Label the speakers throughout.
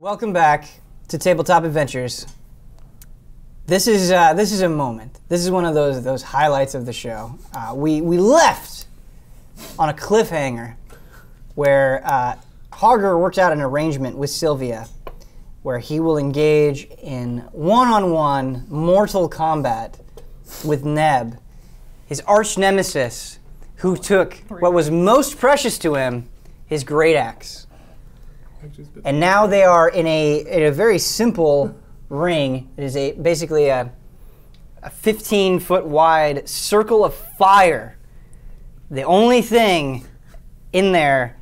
Speaker 1: Welcome back to Tabletop Adventures. This is a moment. This is one of those highlights of the show. We left on a cliffhanger where Hogger worked out an arrangement with Sylvia where he will engage in one-on-one mortal combat with Neb, his arch nemesis, who took what was most precious to him, his great axe. And now they are in a very simple ring. It is basically a 15-foot wide circle of fire. The only thing in there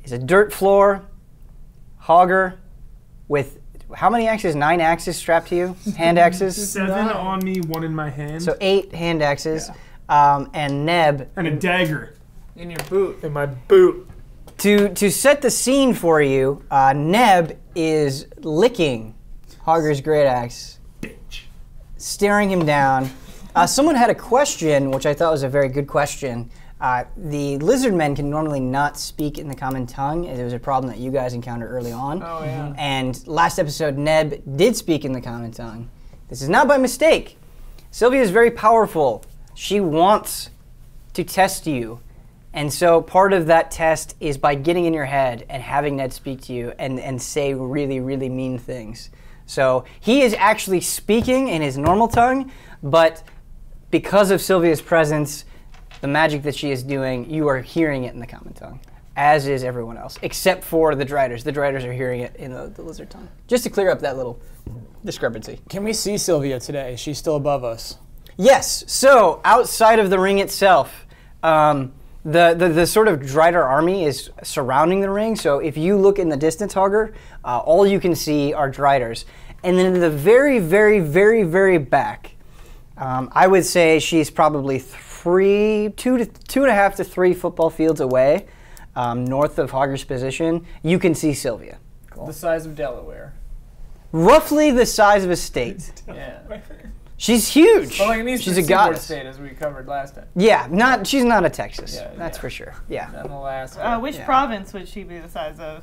Speaker 1: is a dirt floor, Hogger, with how many axes? 9 axes strapped to you? Hand axes?
Speaker 2: 7 on me, 1 in my hand.
Speaker 1: So 8 hand axes. Yeah. And Neb.
Speaker 2: And a dagger.
Speaker 3: In your boot.
Speaker 2: In my boot.
Speaker 1: To set the scene for you, Neb is licking Hogger's great axe, staring him down. Someone had a question, which I thought was a very good question. The lizard men can normally not speak in the common tongue. It was a problem that you guys encountered early on.
Speaker 3: Oh, yeah.
Speaker 1: And last episode, Neb did speak in the common tongue. This is not by mistake. Sylvia is very powerful. She wants to test you. And so part of that test is by getting in your head and having Ned speak to you and say really, really mean things. So he is actually speaking in his normal tongue, but because of Sylvia's presence, the magic that she is doing, you are hearing it in the common tongue, as is everyone else, except for the Driders. The Driders are hearing it in the lizard tongue. Just to clear up that little discrepancy.
Speaker 4: Can we see Sylvia today? Is she still above us?
Speaker 1: Yes. So outside of the ring itself, the sort of Drider army is surrounding the ring. So if you look in the distance, Hogger, all you can see are Driders. And then in the very, very, very, very back, I would say she's probably 2.5 to 3 football fields away, north of Hogger's position. You can see Sylvia.
Speaker 3: Cool. The size of Delaware.
Speaker 1: Roughly the size of a state.
Speaker 3: Yeah.
Speaker 1: She's huge.
Speaker 3: Well, like at least
Speaker 1: she's
Speaker 3: a
Speaker 1: goddess.
Speaker 3: state, as we covered last time.
Speaker 1: Yeah, she's not a Texas.
Speaker 3: Yeah,
Speaker 1: that's for sure. Yeah.
Speaker 3: Not Alaska.
Speaker 5: Which province would she be the size of?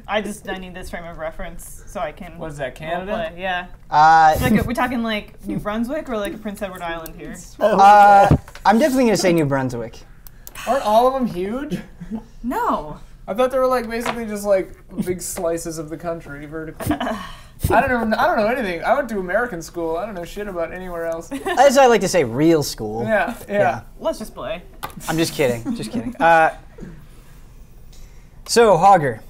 Speaker 5: I need this frame of reference so I can.
Speaker 3: What is that, Canada?
Speaker 5: Play. Yeah. We're talking like New Brunswick or like Prince Edward Island here.
Speaker 1: I'm definitely gonna say New Brunswick.
Speaker 3: Aren't all of them huge?
Speaker 5: No.
Speaker 3: I thought they were like basically just like big slices of the country vertically. I don't know anything. I went to American school. I don't know shit about anywhere else.
Speaker 1: As I like to say, real school.
Speaker 3: Yeah.
Speaker 5: Let's just play.
Speaker 1: I'm just kidding. Just kidding. So, Hogger,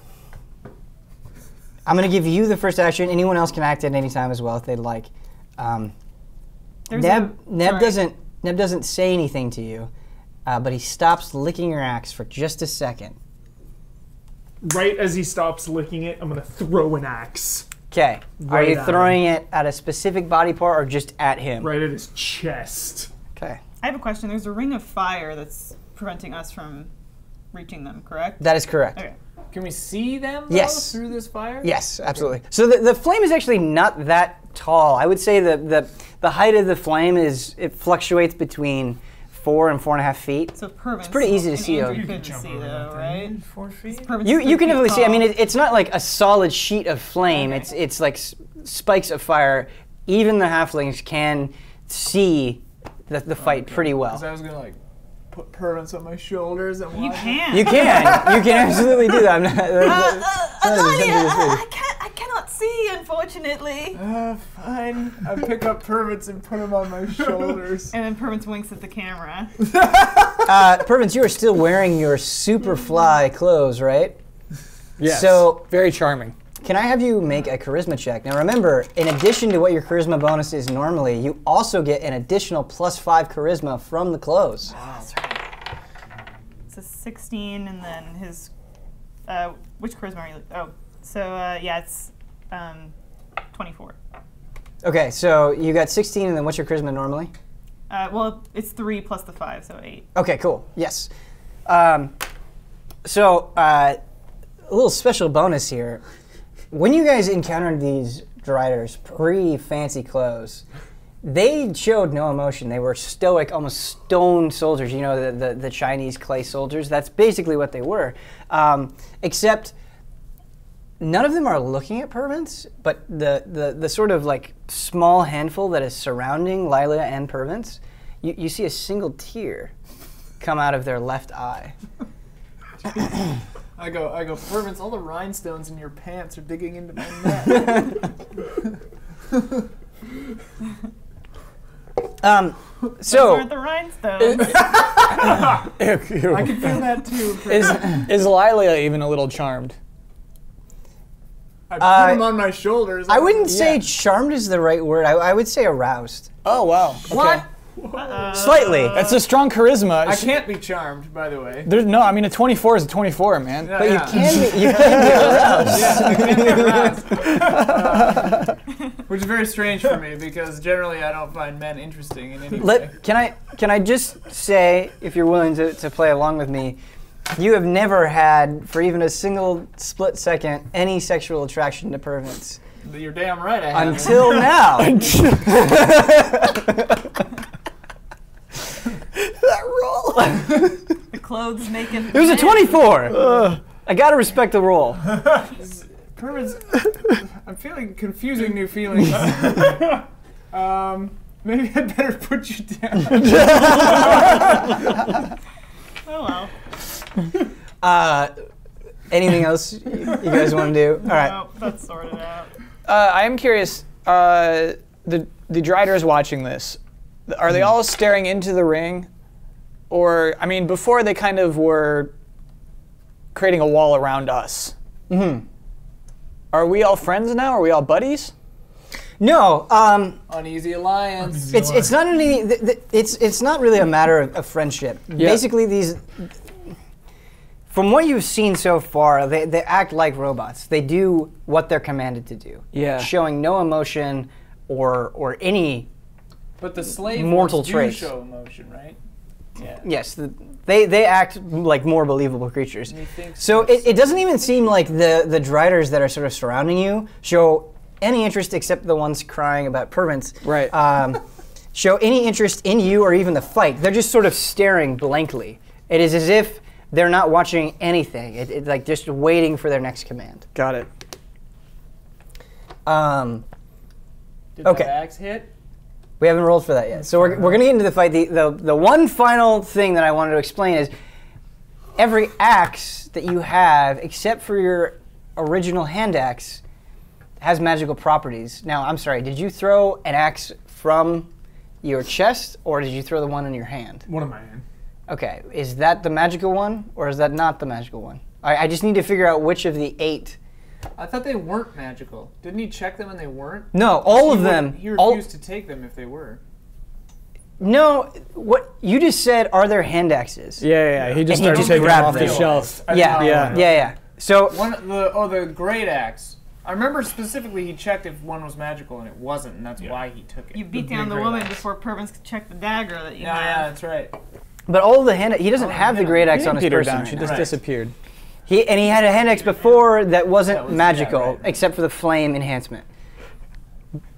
Speaker 1: I'm going to give you the first action. Anyone else can act at any time as well if they'd like. Neb doesn't say anything to you, but he stops licking your axe for just a second.
Speaker 2: Right as he stops licking it, I'm going to throw an axe.
Speaker 1: Okay. Are you throwing it at a specific body part or just at him?
Speaker 2: Right at his chest.
Speaker 1: Okay.
Speaker 5: I have a question. There's a ring of fire that's preventing us from reaching them, correct?
Speaker 1: That is correct.
Speaker 5: Okay.
Speaker 3: Can we see them though,
Speaker 1: yes.
Speaker 3: through this fire?
Speaker 1: Yes, absolutely. So the flame is actually not that tall. I would say the height of the flame it fluctuates between 4 and 4.5 feet.
Speaker 5: So Pervince.
Speaker 1: It's pretty easy to see.
Speaker 5: You can see though, right?
Speaker 3: 4 feet.
Speaker 1: You can definitely see. I mean, it's not like a solid sheet of flame. Okay. It's like spikes of fire. Even the halflings can see the fight pretty well.
Speaker 3: Because I was gonna like put Pervince on my shoulders and
Speaker 5: you can.
Speaker 1: You can absolutely do that. I'm not,
Speaker 5: I cannot see, unfortunately.
Speaker 3: Fine. I pick up Pervince and put him on my shoulders.
Speaker 5: And then Pervince winks at the camera.
Speaker 1: Pervince, you are still wearing your Superfly clothes, right?
Speaker 4: Yes.
Speaker 1: So
Speaker 4: very charming.
Speaker 1: Can I have you make a charisma check? Now remember, in addition to what your charisma bonus is normally, you also get an additional +5 charisma from the clothes.
Speaker 5: Wow. That's right. It's a 16, and then his, which charisma are you? Oh, so yeah, it's 24.
Speaker 1: Okay, so you got 16, and then what's your charisma normally?
Speaker 5: Well, it's 3 plus the 5, so 8.
Speaker 1: Okay, cool. Yes. So a little special bonus here. When you guys encountered these Driders pre-fancy clothes, they showed no emotion. They were stoic, almost stone soldiers. You know, the Chinese clay soldiers. That's basically what they were. Except none of them are looking at Pervince, but the sort of like small handful that is surrounding Lailia and Pervince, you see a single tear come out of their left eye.
Speaker 3: I go, Pervince, all the rhinestones in your pants are digging into my neck.
Speaker 5: Those aren't the rhinestones.
Speaker 3: I can feel that too.
Speaker 4: Is Lailia even a little charmed?
Speaker 3: I put him on my shoulders.
Speaker 1: I wouldn't say charmed is the right word. I would say aroused.
Speaker 4: Oh, wow. Okay.
Speaker 3: What?
Speaker 1: Slightly.
Speaker 4: That's a strong charisma.
Speaker 3: I can't be charmed, by the way.
Speaker 4: There's no, I mean, a 24 is a 24, man.
Speaker 3: Yeah,
Speaker 1: But
Speaker 3: yeah.
Speaker 1: you can be aroused.
Speaker 3: Yeah, I can be aroused. Which is very strange for me because generally I don't find men interesting in any way.
Speaker 1: Can I just say, if you're willing to play along with me, you have never had, for even a single split second, any sexual attraction to Pervince.
Speaker 3: You're damn right I have.
Speaker 1: Until now. That roll.
Speaker 5: The clothes making.
Speaker 1: It was a 24. I gotta respect the roll.
Speaker 3: Pervince, I'm feeling confusing new feelings. Maybe I'd better put you down.
Speaker 5: Oh well.
Speaker 1: Anything else you guys want to do? All right.
Speaker 5: Nope, that's sorted out.
Speaker 4: I am curious, the Driders watching this, are they all staring into the ring? Or, I mean, before they kind of were creating a wall around us.
Speaker 1: Mm-hmm.
Speaker 4: Are we all friends now? Are we all buddies?
Speaker 1: No.
Speaker 3: Uneasy alliance.
Speaker 1: It's not any. It's not really a matter of friendship.
Speaker 4: Yeah.
Speaker 1: Basically, these. From what you've seen so far, they act like robots. They do what they're commanded to do.
Speaker 4: Yeah.
Speaker 1: Showing no emotion or any.
Speaker 3: But the slave
Speaker 1: Mortal
Speaker 3: ones do
Speaker 1: traits.
Speaker 3: show emotion, right? Yeah.
Speaker 1: Yes, they act like more believable creatures.
Speaker 3: Methinks
Speaker 1: So it doesn't even seem like the Driders that are sort of surrounding you show any interest except the ones crying about Pervince.
Speaker 4: Right.
Speaker 1: Show any interest in you or even the fight. They're just sort of staring blankly. It is as if they're not watching anything. It's like just waiting for their next command.
Speaker 4: Got it.
Speaker 3: Did
Speaker 1: Okay.
Speaker 3: that axe hit?
Speaker 1: We haven't rolled for that yet. So we're going to get into the fight. The one final thing that I wanted to explain is every axe that you have, except for your original hand axe, has magical properties. Now, I'm sorry, did you throw an axe from your chest, or did you throw the one in your hand?
Speaker 2: One of my hand.
Speaker 1: Okay, is that the magical one, or is that not the magical one? I just need to figure out which of the 8.
Speaker 3: I thought they weren't magical. Didn't he check them and they weren't?
Speaker 1: No, all of them.
Speaker 3: He refused to take them if they were.
Speaker 1: No, what you just said are their hand axes.
Speaker 4: Yeah. He just
Speaker 1: And he
Speaker 4: started
Speaker 1: just
Speaker 4: taking them
Speaker 1: grabbed
Speaker 4: off the
Speaker 1: them.
Speaker 4: shelf.
Speaker 1: Yeah. So
Speaker 3: The great axe. I remember specifically he checked if one was magical and it wasn't, and that's why he took it.
Speaker 5: You beat down the
Speaker 2: great
Speaker 5: woman
Speaker 2: axe.
Speaker 5: before Pervince could check the dagger that you
Speaker 3: Yeah,
Speaker 5: have.
Speaker 3: that's right.
Speaker 1: But all of the hand, he doesn't have the great axe
Speaker 4: He
Speaker 1: on
Speaker 4: didn't
Speaker 1: his
Speaker 4: beat her
Speaker 1: person.
Speaker 4: down.
Speaker 1: right
Speaker 4: She
Speaker 1: now.
Speaker 4: just
Speaker 3: Right.
Speaker 4: disappeared.
Speaker 1: He had a hand axe before that wasn't
Speaker 3: That was-
Speaker 1: magical,
Speaker 3: yeah, right.
Speaker 1: except for the flame enhancement.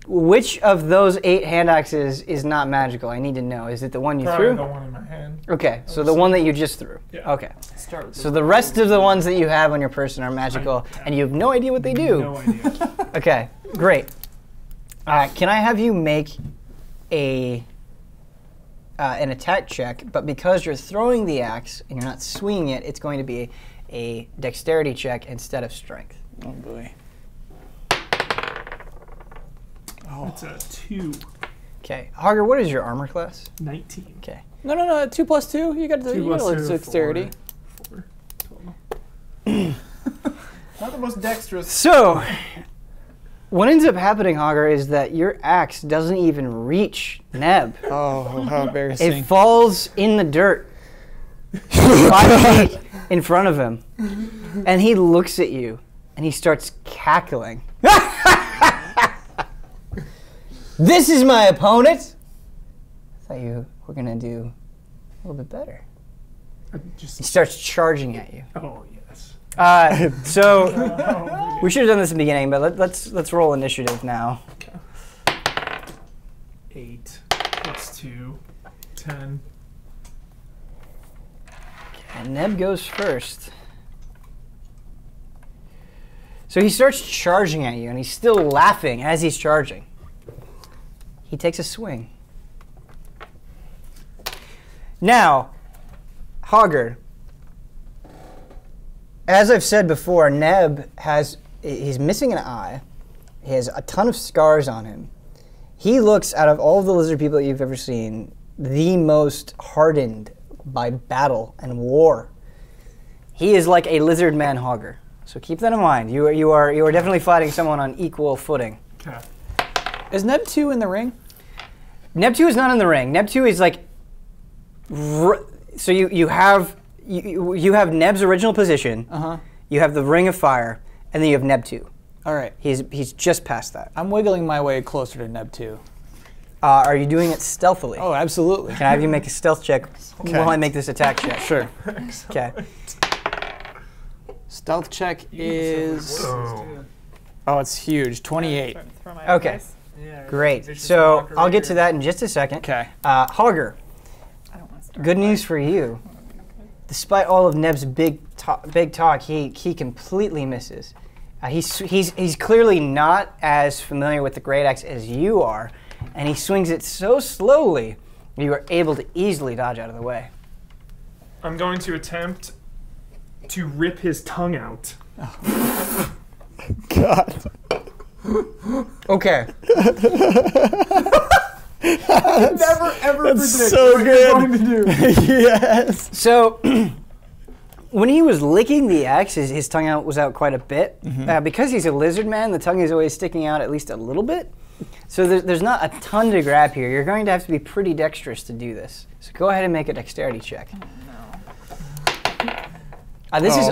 Speaker 1: Which of those 8 hand axes is not magical? I need to know. Is it the one you
Speaker 2: Probably
Speaker 1: threw?
Speaker 2: the one in my hand.
Speaker 1: Okay, so the one that you just threw.
Speaker 2: Yeah.
Speaker 1: Okay,
Speaker 3: Start with
Speaker 1: so the rest of the ones that you have on your person are magical, and you have no idea what they do.
Speaker 2: No idea.
Speaker 1: Okay, great. Can I have you make an attack check, but because you're throwing the axe and you're not swinging it, it's going to be a dexterity check instead of strength.
Speaker 4: Oh, boy.
Speaker 2: It's a 2.
Speaker 1: Okay, Hogger, what is your armor class?
Speaker 2: 19.
Speaker 1: Okay.
Speaker 4: No. 2 plus 2. You got
Speaker 2: 2 plus 2.
Speaker 4: dexterity.
Speaker 2: 4 total.
Speaker 3: not the most dexterous.
Speaker 1: So, what ends up happening, Hogger, is that your axe doesn't even reach Neb.
Speaker 4: Oh, how embarrassing.
Speaker 1: It falls in the dirt 5 feet in front of him. And he looks at you and he starts cackling. This is my opponent! I thought you were going to do a little bit better. He starts charging at you.
Speaker 2: Oh, yes.
Speaker 1: So
Speaker 2: Oh,
Speaker 1: we should have done this in the beginning, but let's roll initiative now.
Speaker 2: 8 plus 2. 10.
Speaker 1: And Neb goes first. So he starts charging at you, and he's still laughing as he's charging. He takes a swing. Now, Hogger, as I've said before, Neb he's missing an eye. He has a ton of scars on him. He looks, out of all of the lizard people that you've ever seen, the most hardened by battle and war. He is like a lizard man Hogger. So keep that in mind. You are definitely fighting someone on equal footing.
Speaker 2: Okay.
Speaker 4: Is Neb 2 in the ring?
Speaker 1: Neb 2 is not in the ring. Neb 2 is like, so you have Neb's original position. You have the Ring of Fire, and then you have Neb 2.
Speaker 4: All right.
Speaker 1: He's just past that.
Speaker 4: I'm wiggling my way closer to Neb 2.
Speaker 1: Are you doing it stealthily?
Speaker 4: Oh, absolutely.
Speaker 1: Can I have you make a stealth check while I make this attack check?
Speaker 4: Sure.
Speaker 1: Okay.
Speaker 4: Stealth check is... Oh, it's huge. 28.
Speaker 5: Throw my
Speaker 1: Okay.
Speaker 5: dice.
Speaker 3: Yeah,
Speaker 1: Great.
Speaker 3: vicious
Speaker 1: So
Speaker 3: walker
Speaker 1: I'll
Speaker 3: right
Speaker 1: get to
Speaker 3: here.
Speaker 1: that in just a second.
Speaker 4: Okay.
Speaker 1: Hogger,
Speaker 5: I don't want to start.
Speaker 1: good news for you. Despite all of Neb's big talk, he completely misses. He's clearly not as familiar with the great axe as you are, and he swings it so slowly you are able to easily dodge out of the way.
Speaker 2: I'm going to attempt to rip his tongue out.
Speaker 4: God.
Speaker 1: Okay.
Speaker 3: Never ever predict
Speaker 4: so
Speaker 3: what
Speaker 4: good.
Speaker 3: you're going to do.
Speaker 4: Yes.
Speaker 1: So when he was licking the axe, his tongue was out quite a bit. Because he's a lizard man, the tongue is always sticking out at least a little bit. So there's not a ton to grab here. You're going to have to be pretty dexterous to do this. So go ahead and make a dexterity check. This is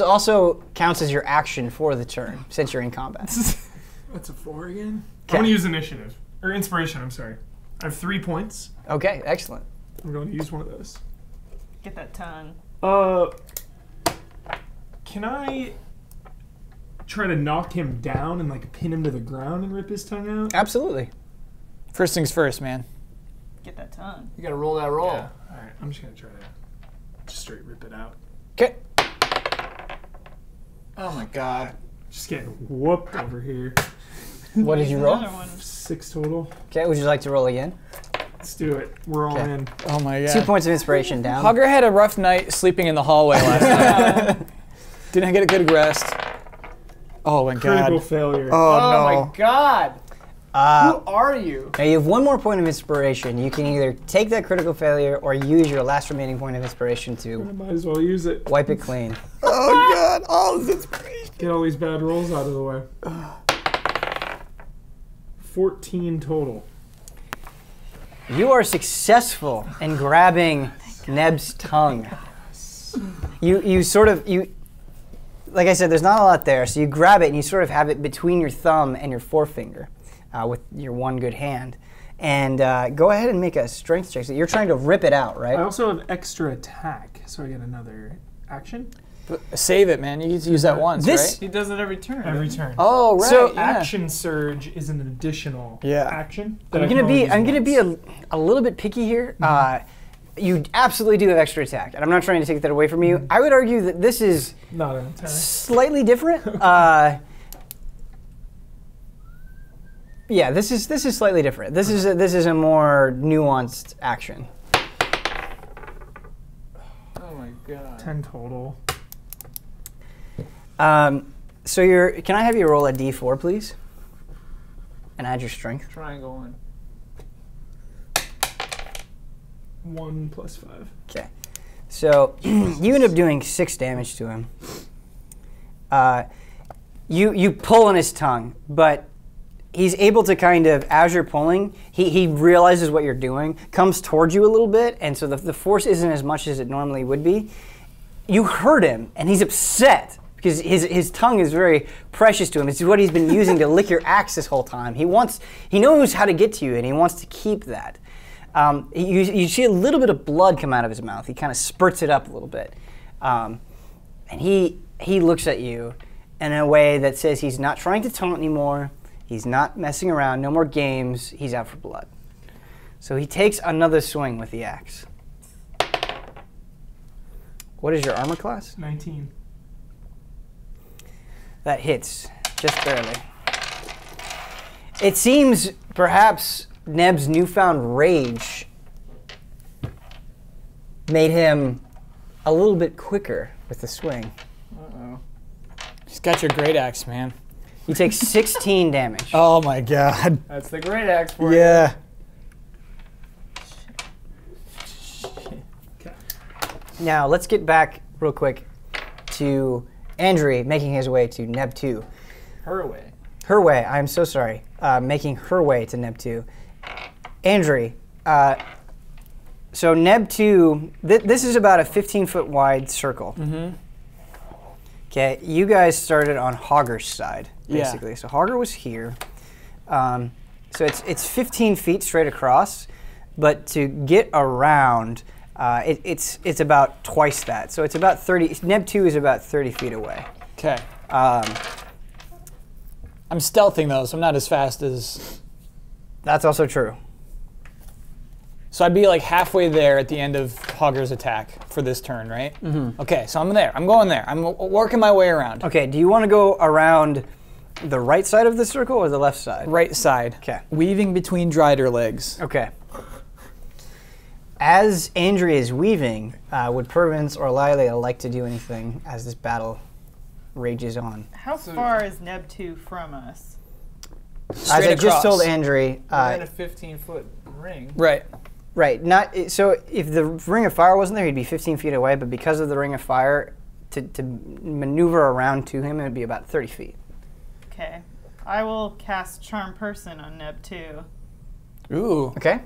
Speaker 1: also counts as your action for the turn since you're in combat.
Speaker 2: That's a 4 again?
Speaker 1: Okay.
Speaker 2: I'm going to use initiative. Or inspiration, I'm sorry. I have 3 points.
Speaker 1: Okay, excellent.
Speaker 2: I'm going to use one of those.
Speaker 5: Get that tongue.
Speaker 2: Can I try to knock him down and like pin him to the ground and rip his tongue out?
Speaker 1: Absolutely.
Speaker 4: First things first, man.
Speaker 5: Get that tongue.
Speaker 3: You gotta roll that roll.
Speaker 2: Yeah. All right, I'm just going to try to just straight rip it out.
Speaker 1: Okay.
Speaker 3: Oh my god.
Speaker 2: Just getting whooped over here.
Speaker 1: What did you roll?
Speaker 5: Another one.
Speaker 2: 6 total.
Speaker 1: Okay, would you like to roll again?
Speaker 2: Let's do it. We're all
Speaker 1: Okay.
Speaker 2: in.
Speaker 4: Oh my God.
Speaker 1: 2 points of inspiration down.
Speaker 4: Hogger had a rough night sleeping in the hallway last night. Didn't get a good rest. Oh my
Speaker 2: Critical
Speaker 4: God.
Speaker 2: failure.
Speaker 4: Oh
Speaker 3: Oh
Speaker 4: no.
Speaker 3: my god. Who are you?
Speaker 1: Now you have 1 more point of inspiration. You can either take that critical failure or use your last remaining point of inspiration
Speaker 2: I
Speaker 1: to
Speaker 2: might as well use it.
Speaker 1: wipe it clean.
Speaker 4: Oh God. All this inspiration.
Speaker 2: Get all these bad rolls out of the way. 14 total.
Speaker 1: You are successful in grabbing Neb's tongue. You sort of, like I said, there's not a lot there, so you grab it and you sort of have it between your thumb and your forefinger with your one good hand. And go ahead and make a strength check. So you're trying to rip it out,
Speaker 2: I
Speaker 1: right?
Speaker 2: also have extra attack, so I get another action
Speaker 4: Save it, man. You get to use that once,
Speaker 1: This-
Speaker 4: right?
Speaker 3: He does it every turn.
Speaker 2: every turn.
Speaker 4: Oh, right.
Speaker 1: So,
Speaker 4: yeah.
Speaker 2: Action surge is an additional
Speaker 4: Yeah.
Speaker 2: action. that I
Speaker 1: I'm
Speaker 2: can
Speaker 1: gonna
Speaker 2: only
Speaker 1: be
Speaker 2: use once.
Speaker 1: a little bit picky here. You absolutely do have extra attack, and I'm not trying to take that away from you. I would argue that this is
Speaker 2: Not an attack.
Speaker 1: slightly different. Yeah, this is slightly different. This is a more nuanced action.
Speaker 3: Oh my god.
Speaker 2: 10 total.
Speaker 1: So can I have you roll a d4, please? And add your strength.
Speaker 3: Triangle one.
Speaker 2: 1 plus 5.
Speaker 1: Okay. So you end up doing 6 damage to him. You pull on his tongue, but he's able to kind of, as you're pulling, he realizes what you're doing, comes towards you a little bit, and so the force isn't as much as it normally would be. You hurt him, and he's upset because his tongue is very precious to him. It's what he's been using to lick your axe this whole time. He knows how to get to you, and he wants to keep that. You see a little bit of blood come out of his mouth. He kind of spurts it up a little bit. And he looks at you in a way that says he's not trying to taunt anymore. He's not messing around. No more games. He's out for blood. So he takes another swing with the axe. What is your armor class?
Speaker 2: 19.
Speaker 1: That hits, just barely. It seems perhaps Neb's newfound rage made him a little bit quicker with the swing.
Speaker 3: Uh-oh.
Speaker 4: He's got your great axe, man.
Speaker 1: You take 16 damage.
Speaker 4: Oh my god.
Speaker 3: That's the great axe for you.
Speaker 4: Yeah.
Speaker 1: Now, let's get back real quick to Andry making his way to Neb 2.
Speaker 3: Her way.
Speaker 1: Her way, I'm so sorry. Making her way to Neb 2. Andry, so Neb 2, this is about a 15-foot wide circle. Okay, you guys started on Hogger's side, basically.
Speaker 4: Yeah.
Speaker 1: So Hogger was here. So it's 15 feet straight across, but to get around, it's about twice that. So it's about 30. Neb 2 is about 30 feet away.
Speaker 4: Okay. I'm stealthing though, so I'm not as fast as.
Speaker 1: That's also true.
Speaker 4: So I'd be like halfway there at the end of Hogger's attack for this turn, right? Mm-hmm. Okay, so I'm there. I'm going there. I'm working my way around.
Speaker 1: Okay, do you want to go around the right side of the circle or the left side?
Speaker 4: Right side.
Speaker 1: Okay.
Speaker 4: Weaving between Drider legs.
Speaker 1: Okay. As Andry is weaving, would Pervince or Lailia like to do anything as this battle rages on?
Speaker 5: How far is Neb 2 from us?
Speaker 1: As I
Speaker 4: Straight
Speaker 1: just told
Speaker 4: across.
Speaker 1: Andry,
Speaker 3: We're in a 15-foot ring.
Speaker 4: Right.
Speaker 1: right, not so if the Ring of Fire wasn't there, he'd be 15 feet away, but because of the Ring of Fire, to maneuver around to him, it would be about 30 feet.
Speaker 5: Okay. I will cast Charm Person on Neb 2.
Speaker 4: Ooh.
Speaker 1: Okay?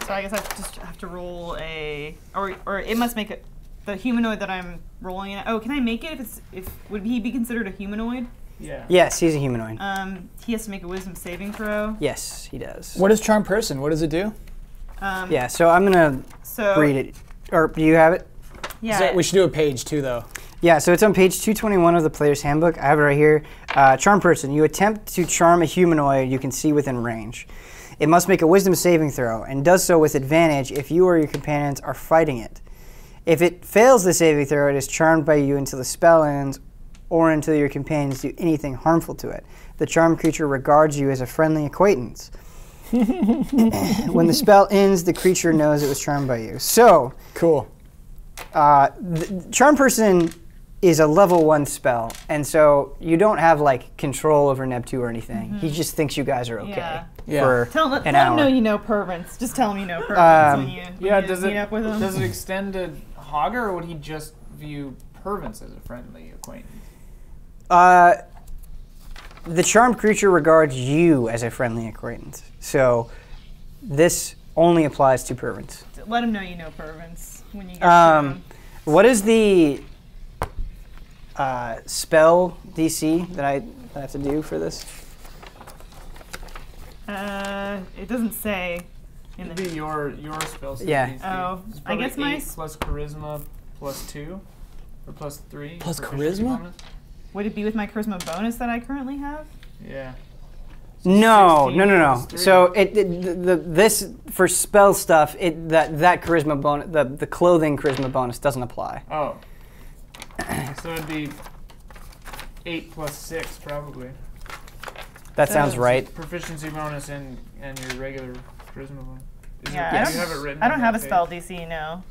Speaker 5: So I guess I just have to roll a, or it must make it, the humanoid that I'm rolling it. Oh, can I make it would he be considered a humanoid?
Speaker 3: Yeah.
Speaker 1: Yes, he's a humanoid.
Speaker 5: He has to make a Wisdom saving throw.
Speaker 1: Yes, he does.
Speaker 4: What is Charm Person? What does it do?
Speaker 1: Yeah, so I'm going
Speaker 5: So
Speaker 1: to read it. Or do you have it?
Speaker 5: yeah.
Speaker 4: So we should do a page too, though.
Speaker 1: Yeah, so it's on page 221 of the player's handbook. I have it right here. Charm Person. You attempt to charm a humanoid you can see within range. It must make a Wisdom saving throw, and does so with advantage if you or your companions are fighting it. If it fails the saving throw, it is charmed by you until the spell ends, or until your companions do anything harmful to it. The charmed creature regards you as a friendly acquaintance. When the spell ends, the creature knows it was charmed by you. So,
Speaker 4: Cool.
Speaker 1: Charm Person is a level 1 spell, and so you don't have like control over Neb 2 or anything. He just thinks you guys are okay
Speaker 5: Yeah.
Speaker 4: Yeah.
Speaker 1: for
Speaker 5: Tell him
Speaker 1: an
Speaker 5: let
Speaker 1: hour.
Speaker 5: him know you know Pervince. Just tell him you know Pervince when you meet up with him.
Speaker 3: Does it extend to Hogger, or would he just view Pervince as a friendly acquaintance?
Speaker 1: The charmed creature regards you as a friendly acquaintance, so this only applies to Pervince.
Speaker 5: Let him know you know Pervince when you get to him.
Speaker 1: What is the spell DC that I have to do for this?
Speaker 5: It doesn't say in
Speaker 3: It'd
Speaker 5: the.
Speaker 3: be your spell save
Speaker 1: Yeah.
Speaker 3: DC.
Speaker 5: Oh,
Speaker 3: It's
Speaker 5: I guess
Speaker 3: probably
Speaker 5: my
Speaker 3: 8 plus charisma plus 2 or plus 3.
Speaker 4: Plus
Speaker 3: proficiency
Speaker 4: charisma?
Speaker 3: bonus.
Speaker 5: Would it be with my charisma bonus that I currently have?
Speaker 3: Yeah.
Speaker 1: No.
Speaker 3: 16 plus 3.
Speaker 1: So this for spell stuff, that charisma bonus, the clothing charisma bonus doesn't apply.
Speaker 3: Oh. So it'd be 8 plus 6 probably.
Speaker 1: That sounds right.
Speaker 3: Proficiency bonus and your regular charisma bonus. Is
Speaker 5: Yeah,
Speaker 3: it,
Speaker 5: I
Speaker 3: do
Speaker 5: don't,
Speaker 3: you have it written
Speaker 5: I
Speaker 3: on
Speaker 5: don't
Speaker 3: that
Speaker 5: have a
Speaker 3: page?
Speaker 5: spell DC, no.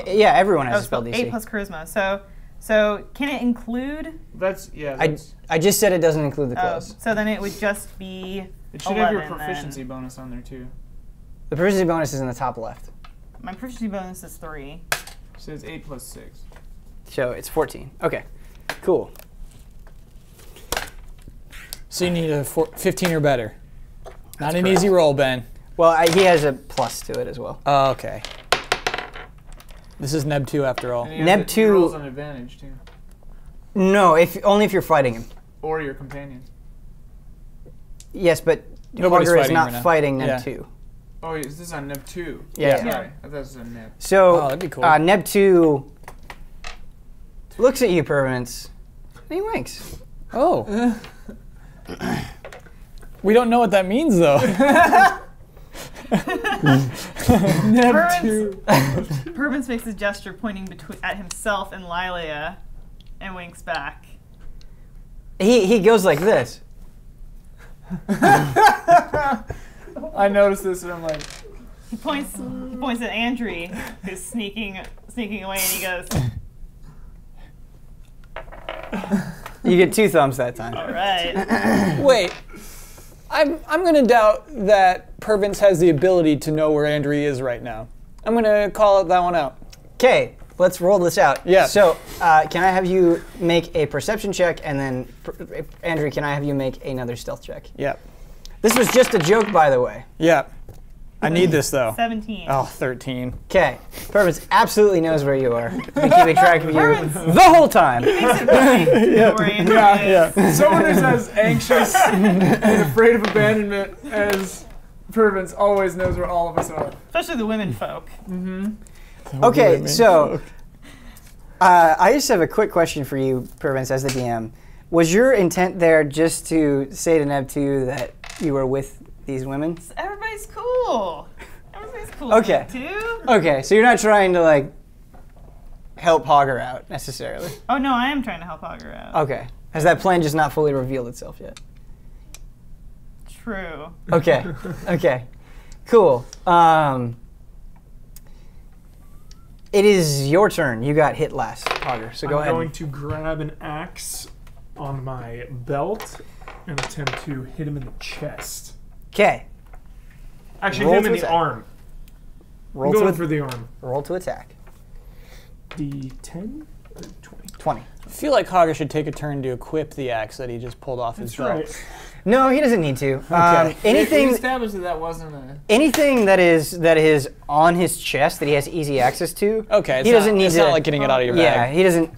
Speaker 1: Yeah, everyone has
Speaker 5: Oh,
Speaker 1: a spell DC.
Speaker 5: 8 plus charisma. So can it include?
Speaker 3: That's that's,
Speaker 1: I just said it doesn't include the
Speaker 5: Oh,
Speaker 1: clothes.
Speaker 5: so then it would just be.
Speaker 3: it should have your
Speaker 5: 11
Speaker 3: proficiency
Speaker 5: then.
Speaker 3: bonus on there too.
Speaker 1: The proficiency bonus is in the top left,
Speaker 5: My proficiency bonus is 3.
Speaker 3: So it's 8 plus 6.
Speaker 1: so it's 14. Okay, cool.
Speaker 4: So you need a 15 or better. Not an easy roll, Ben.
Speaker 1: Well, he has a plus to it as well.
Speaker 4: Oh, okay. This is Neb 2 after all.
Speaker 3: And he has
Speaker 1: Neb
Speaker 3: he
Speaker 1: 2
Speaker 3: rolls an advantage too,
Speaker 1: No, only if you're fighting him.
Speaker 3: or your companion.
Speaker 1: Yes, but
Speaker 4: Nobody's
Speaker 1: Hogger is
Speaker 4: fighting
Speaker 1: not
Speaker 4: right now.
Speaker 1: fighting Neb
Speaker 4: Yeah.
Speaker 1: 2.
Speaker 3: Oh, is this on Neb 2?
Speaker 1: Yeah.
Speaker 3: Sorry,
Speaker 5: Yeah.
Speaker 3: I thought this was on Neb.
Speaker 1: So
Speaker 4: Oh, that'd be cool.
Speaker 1: Neb 2 looks at you, Pervince, and he winks.
Speaker 4: Oh. We don't know what that means, though.
Speaker 5: Pervince makes a gesture pointing at himself and Lailia, and winks back.
Speaker 1: He goes like this.
Speaker 3: I noticed this and I'm like,
Speaker 5: He points at Andry, who's sneaking away, and he goes,
Speaker 1: You get 2 thumbs that time.
Speaker 5: "All right."
Speaker 4: Wait. I'm gonna doubt that Pervince has the ability to know where Andry is right now. I'm gonna call that one out.
Speaker 1: Okay, let's roll this out.
Speaker 4: Yeah.
Speaker 1: So, can I have you make a perception check, and then, Andrew, can I have you make another stealth check?
Speaker 4: Yeah.
Speaker 1: This was just a joke, by the way.
Speaker 4: Yeah. I need this though.
Speaker 5: 17.
Speaker 4: Oh, 13.
Speaker 1: Okay, Pervince absolutely knows where you are. Been keeping track of you
Speaker 5: Pervince.
Speaker 1: the whole time.
Speaker 5: Makes it right where Andry is.
Speaker 3: someone who's as anxious and afraid of abandonment as Pervince always knows where all of us are.
Speaker 5: Especially the women folk.
Speaker 1: Okay, so I just have a quick question for you, Pervince, as the DM. Was your intent there just to say to Neb 2 that you were with these women?
Speaker 5: Everybody's cool. Everybody's cool.
Speaker 1: Okay.
Speaker 5: Too.
Speaker 1: Okay, so you're not trying to like help Hogger out necessarily.
Speaker 5: Oh no, I am trying to help Hogger out.
Speaker 1: Okay. Has that plan just not fully revealed itself yet?
Speaker 5: True.
Speaker 1: Okay. Okay. Cool. It is your turn. You got hit last, Hogger. So go
Speaker 2: I'm
Speaker 1: ahead.
Speaker 2: going to grab an axe on my belt and attempt to hit him in the chest.
Speaker 1: Okay.
Speaker 2: Actually,
Speaker 1: Roll
Speaker 2: hit him
Speaker 1: to
Speaker 2: in the
Speaker 1: attack.
Speaker 2: arm.
Speaker 1: Roll
Speaker 2: I'm going
Speaker 1: to
Speaker 2: for the arm.
Speaker 1: roll to attack.
Speaker 2: D10 or 20?
Speaker 1: 20.
Speaker 4: I feel like Hogger should take a turn to equip the axe that he just pulled off his belt.
Speaker 2: Right.
Speaker 1: No, he doesn't need to.
Speaker 4: Okay.
Speaker 3: We
Speaker 1: Anything
Speaker 3: established that wasn't a...
Speaker 1: anything that is on his chest that he has easy access to.
Speaker 4: Okay,
Speaker 1: He doesn't need
Speaker 4: it's
Speaker 1: to.
Speaker 4: not like getting it out of your
Speaker 1: Yeah,
Speaker 4: bag.
Speaker 1: he doesn't.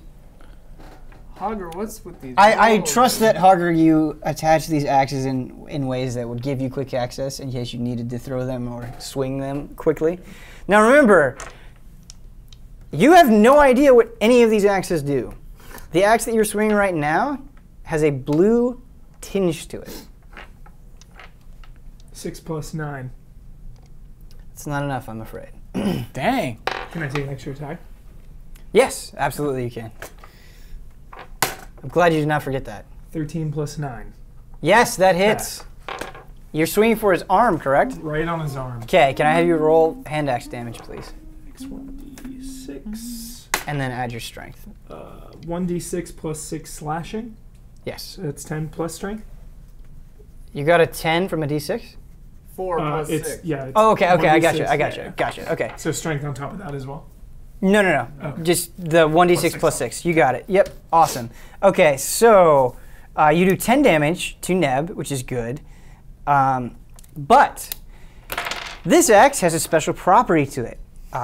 Speaker 3: Hogger, what's with these?
Speaker 1: I
Speaker 3: rolls?
Speaker 1: trust that Hogger, you attach these axes in ways that would give you quick access in case you needed to throw them or swing them quickly. Now remember, you have no idea what any of these axes do. The axe that you're swinging right now has a blue tinge to it.
Speaker 2: 6 plus 9.
Speaker 1: It's not enough, I'm afraid.
Speaker 4: Dang.
Speaker 2: Can I take an extra attack?
Speaker 1: Yes, absolutely you can. I'm glad you did not forget that.
Speaker 2: 13 plus 9.
Speaker 1: Yes, that hits. You're swinging for his arm, correct?
Speaker 2: Right on his arm.
Speaker 1: Okay, can I have you roll hand axe damage, please?
Speaker 2: X1d6.
Speaker 1: And then add your strength.
Speaker 2: 1d6 plus 6 slashing.
Speaker 1: Yes.
Speaker 2: So that's 10 plus strength.
Speaker 1: You got a 10 from a d6?
Speaker 3: 4 plus 6.
Speaker 2: It's
Speaker 1: Oh, okay, I got you,
Speaker 2: 1d6, yeah.
Speaker 1: gotcha, okay.
Speaker 2: So strength on top of that as well.
Speaker 1: No.
Speaker 2: Okay.
Speaker 1: Just the 1d6 plus 6. You got it. Yep, awesome. Okay, so you do 10 damage to Neb, which is good. But this axe has a special property to it.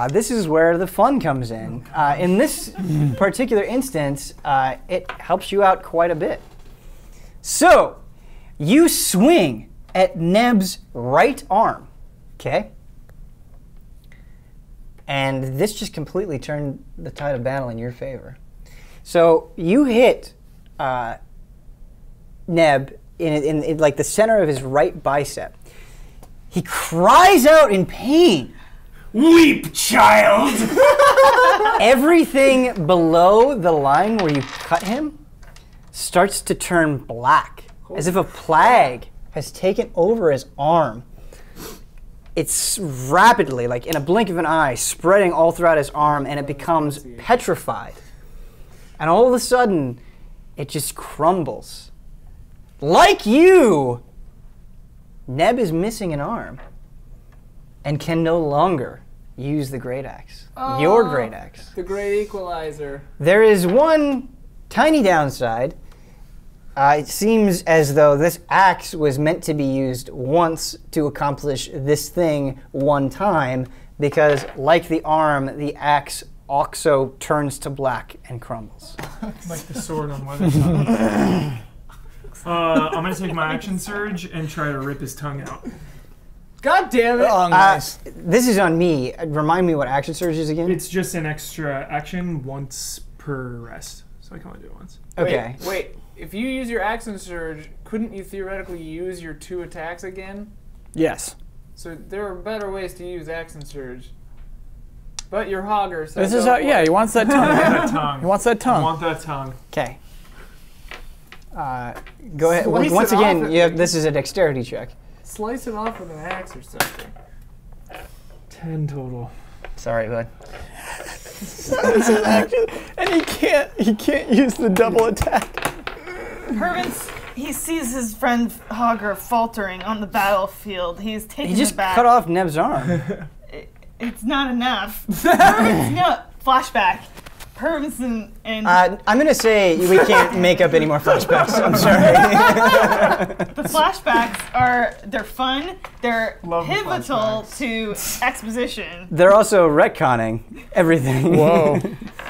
Speaker 1: This is where the fun comes in. In this particular instance, it helps you out quite a bit. So, you swing at Neb's right arm, okay? And this just completely turned the tide of battle in your favor. So, you hit Neb in like the center of his right bicep. He cries out in pain.
Speaker 2: Weep, child!
Speaker 1: Everything below the line where you cut him starts to turn black, as if a plague has taken over his arm. It's rapidly, like in a blink of an eye, spreading all throughout his arm, and it becomes petrified. And all of a sudden, it just crumbles. Like you, Neb is missing an arm and can no longer use the great axe. Your great axe.
Speaker 3: The great equalizer.
Speaker 1: There is one tiny downside. It seems as though this axe was meant to be used once to accomplish this thing one time, because like the arm, the axe also turns to black and crumbles.
Speaker 2: Like the sword on Weathertop. I'm going to take my action surge and try to rip his tongue out.
Speaker 3: God damn it!
Speaker 4: Oh, nice.
Speaker 1: This is on me. Remind me what action surge is again?
Speaker 2: It's just an extra action once per rest. So I can only do it once.
Speaker 1: Okay.
Speaker 3: Wait. If you use your action surge, couldn't you theoretically use your 2 attacks again?
Speaker 4: Yes.
Speaker 3: So there are better ways to use action surge. But you're Hogger, so
Speaker 4: This is
Speaker 3: go
Speaker 4: how.
Speaker 3: for
Speaker 4: Yeah,
Speaker 3: it.
Speaker 4: he wants that tongue.
Speaker 2: That tongue.
Speaker 4: He wants that
Speaker 2: I
Speaker 4: tongue.
Speaker 2: want that tongue.
Speaker 1: Okay. Go ahead.
Speaker 3: Slice
Speaker 1: Once
Speaker 3: it
Speaker 1: again,
Speaker 3: off
Speaker 1: this is a dexterity check.
Speaker 3: Slice it off with an axe or something.
Speaker 2: 10 total.
Speaker 1: Sorry, bud.
Speaker 4: And he can't use the double attack.
Speaker 5: Pervince, he sees his friend Hogger faltering on the battlefield. He's taken
Speaker 1: He just
Speaker 5: aback.
Speaker 1: cut off Neb's arm.
Speaker 5: It's not enough. Pervince, no, flashback. Pervince and
Speaker 1: I'm gonna say we can't make up any more flashbacks. I'm sorry.
Speaker 5: the flashbacks they're fun. They're
Speaker 2: Love the
Speaker 5: pivotal to exposition.
Speaker 1: They're also retconning everything.
Speaker 4: Whoa.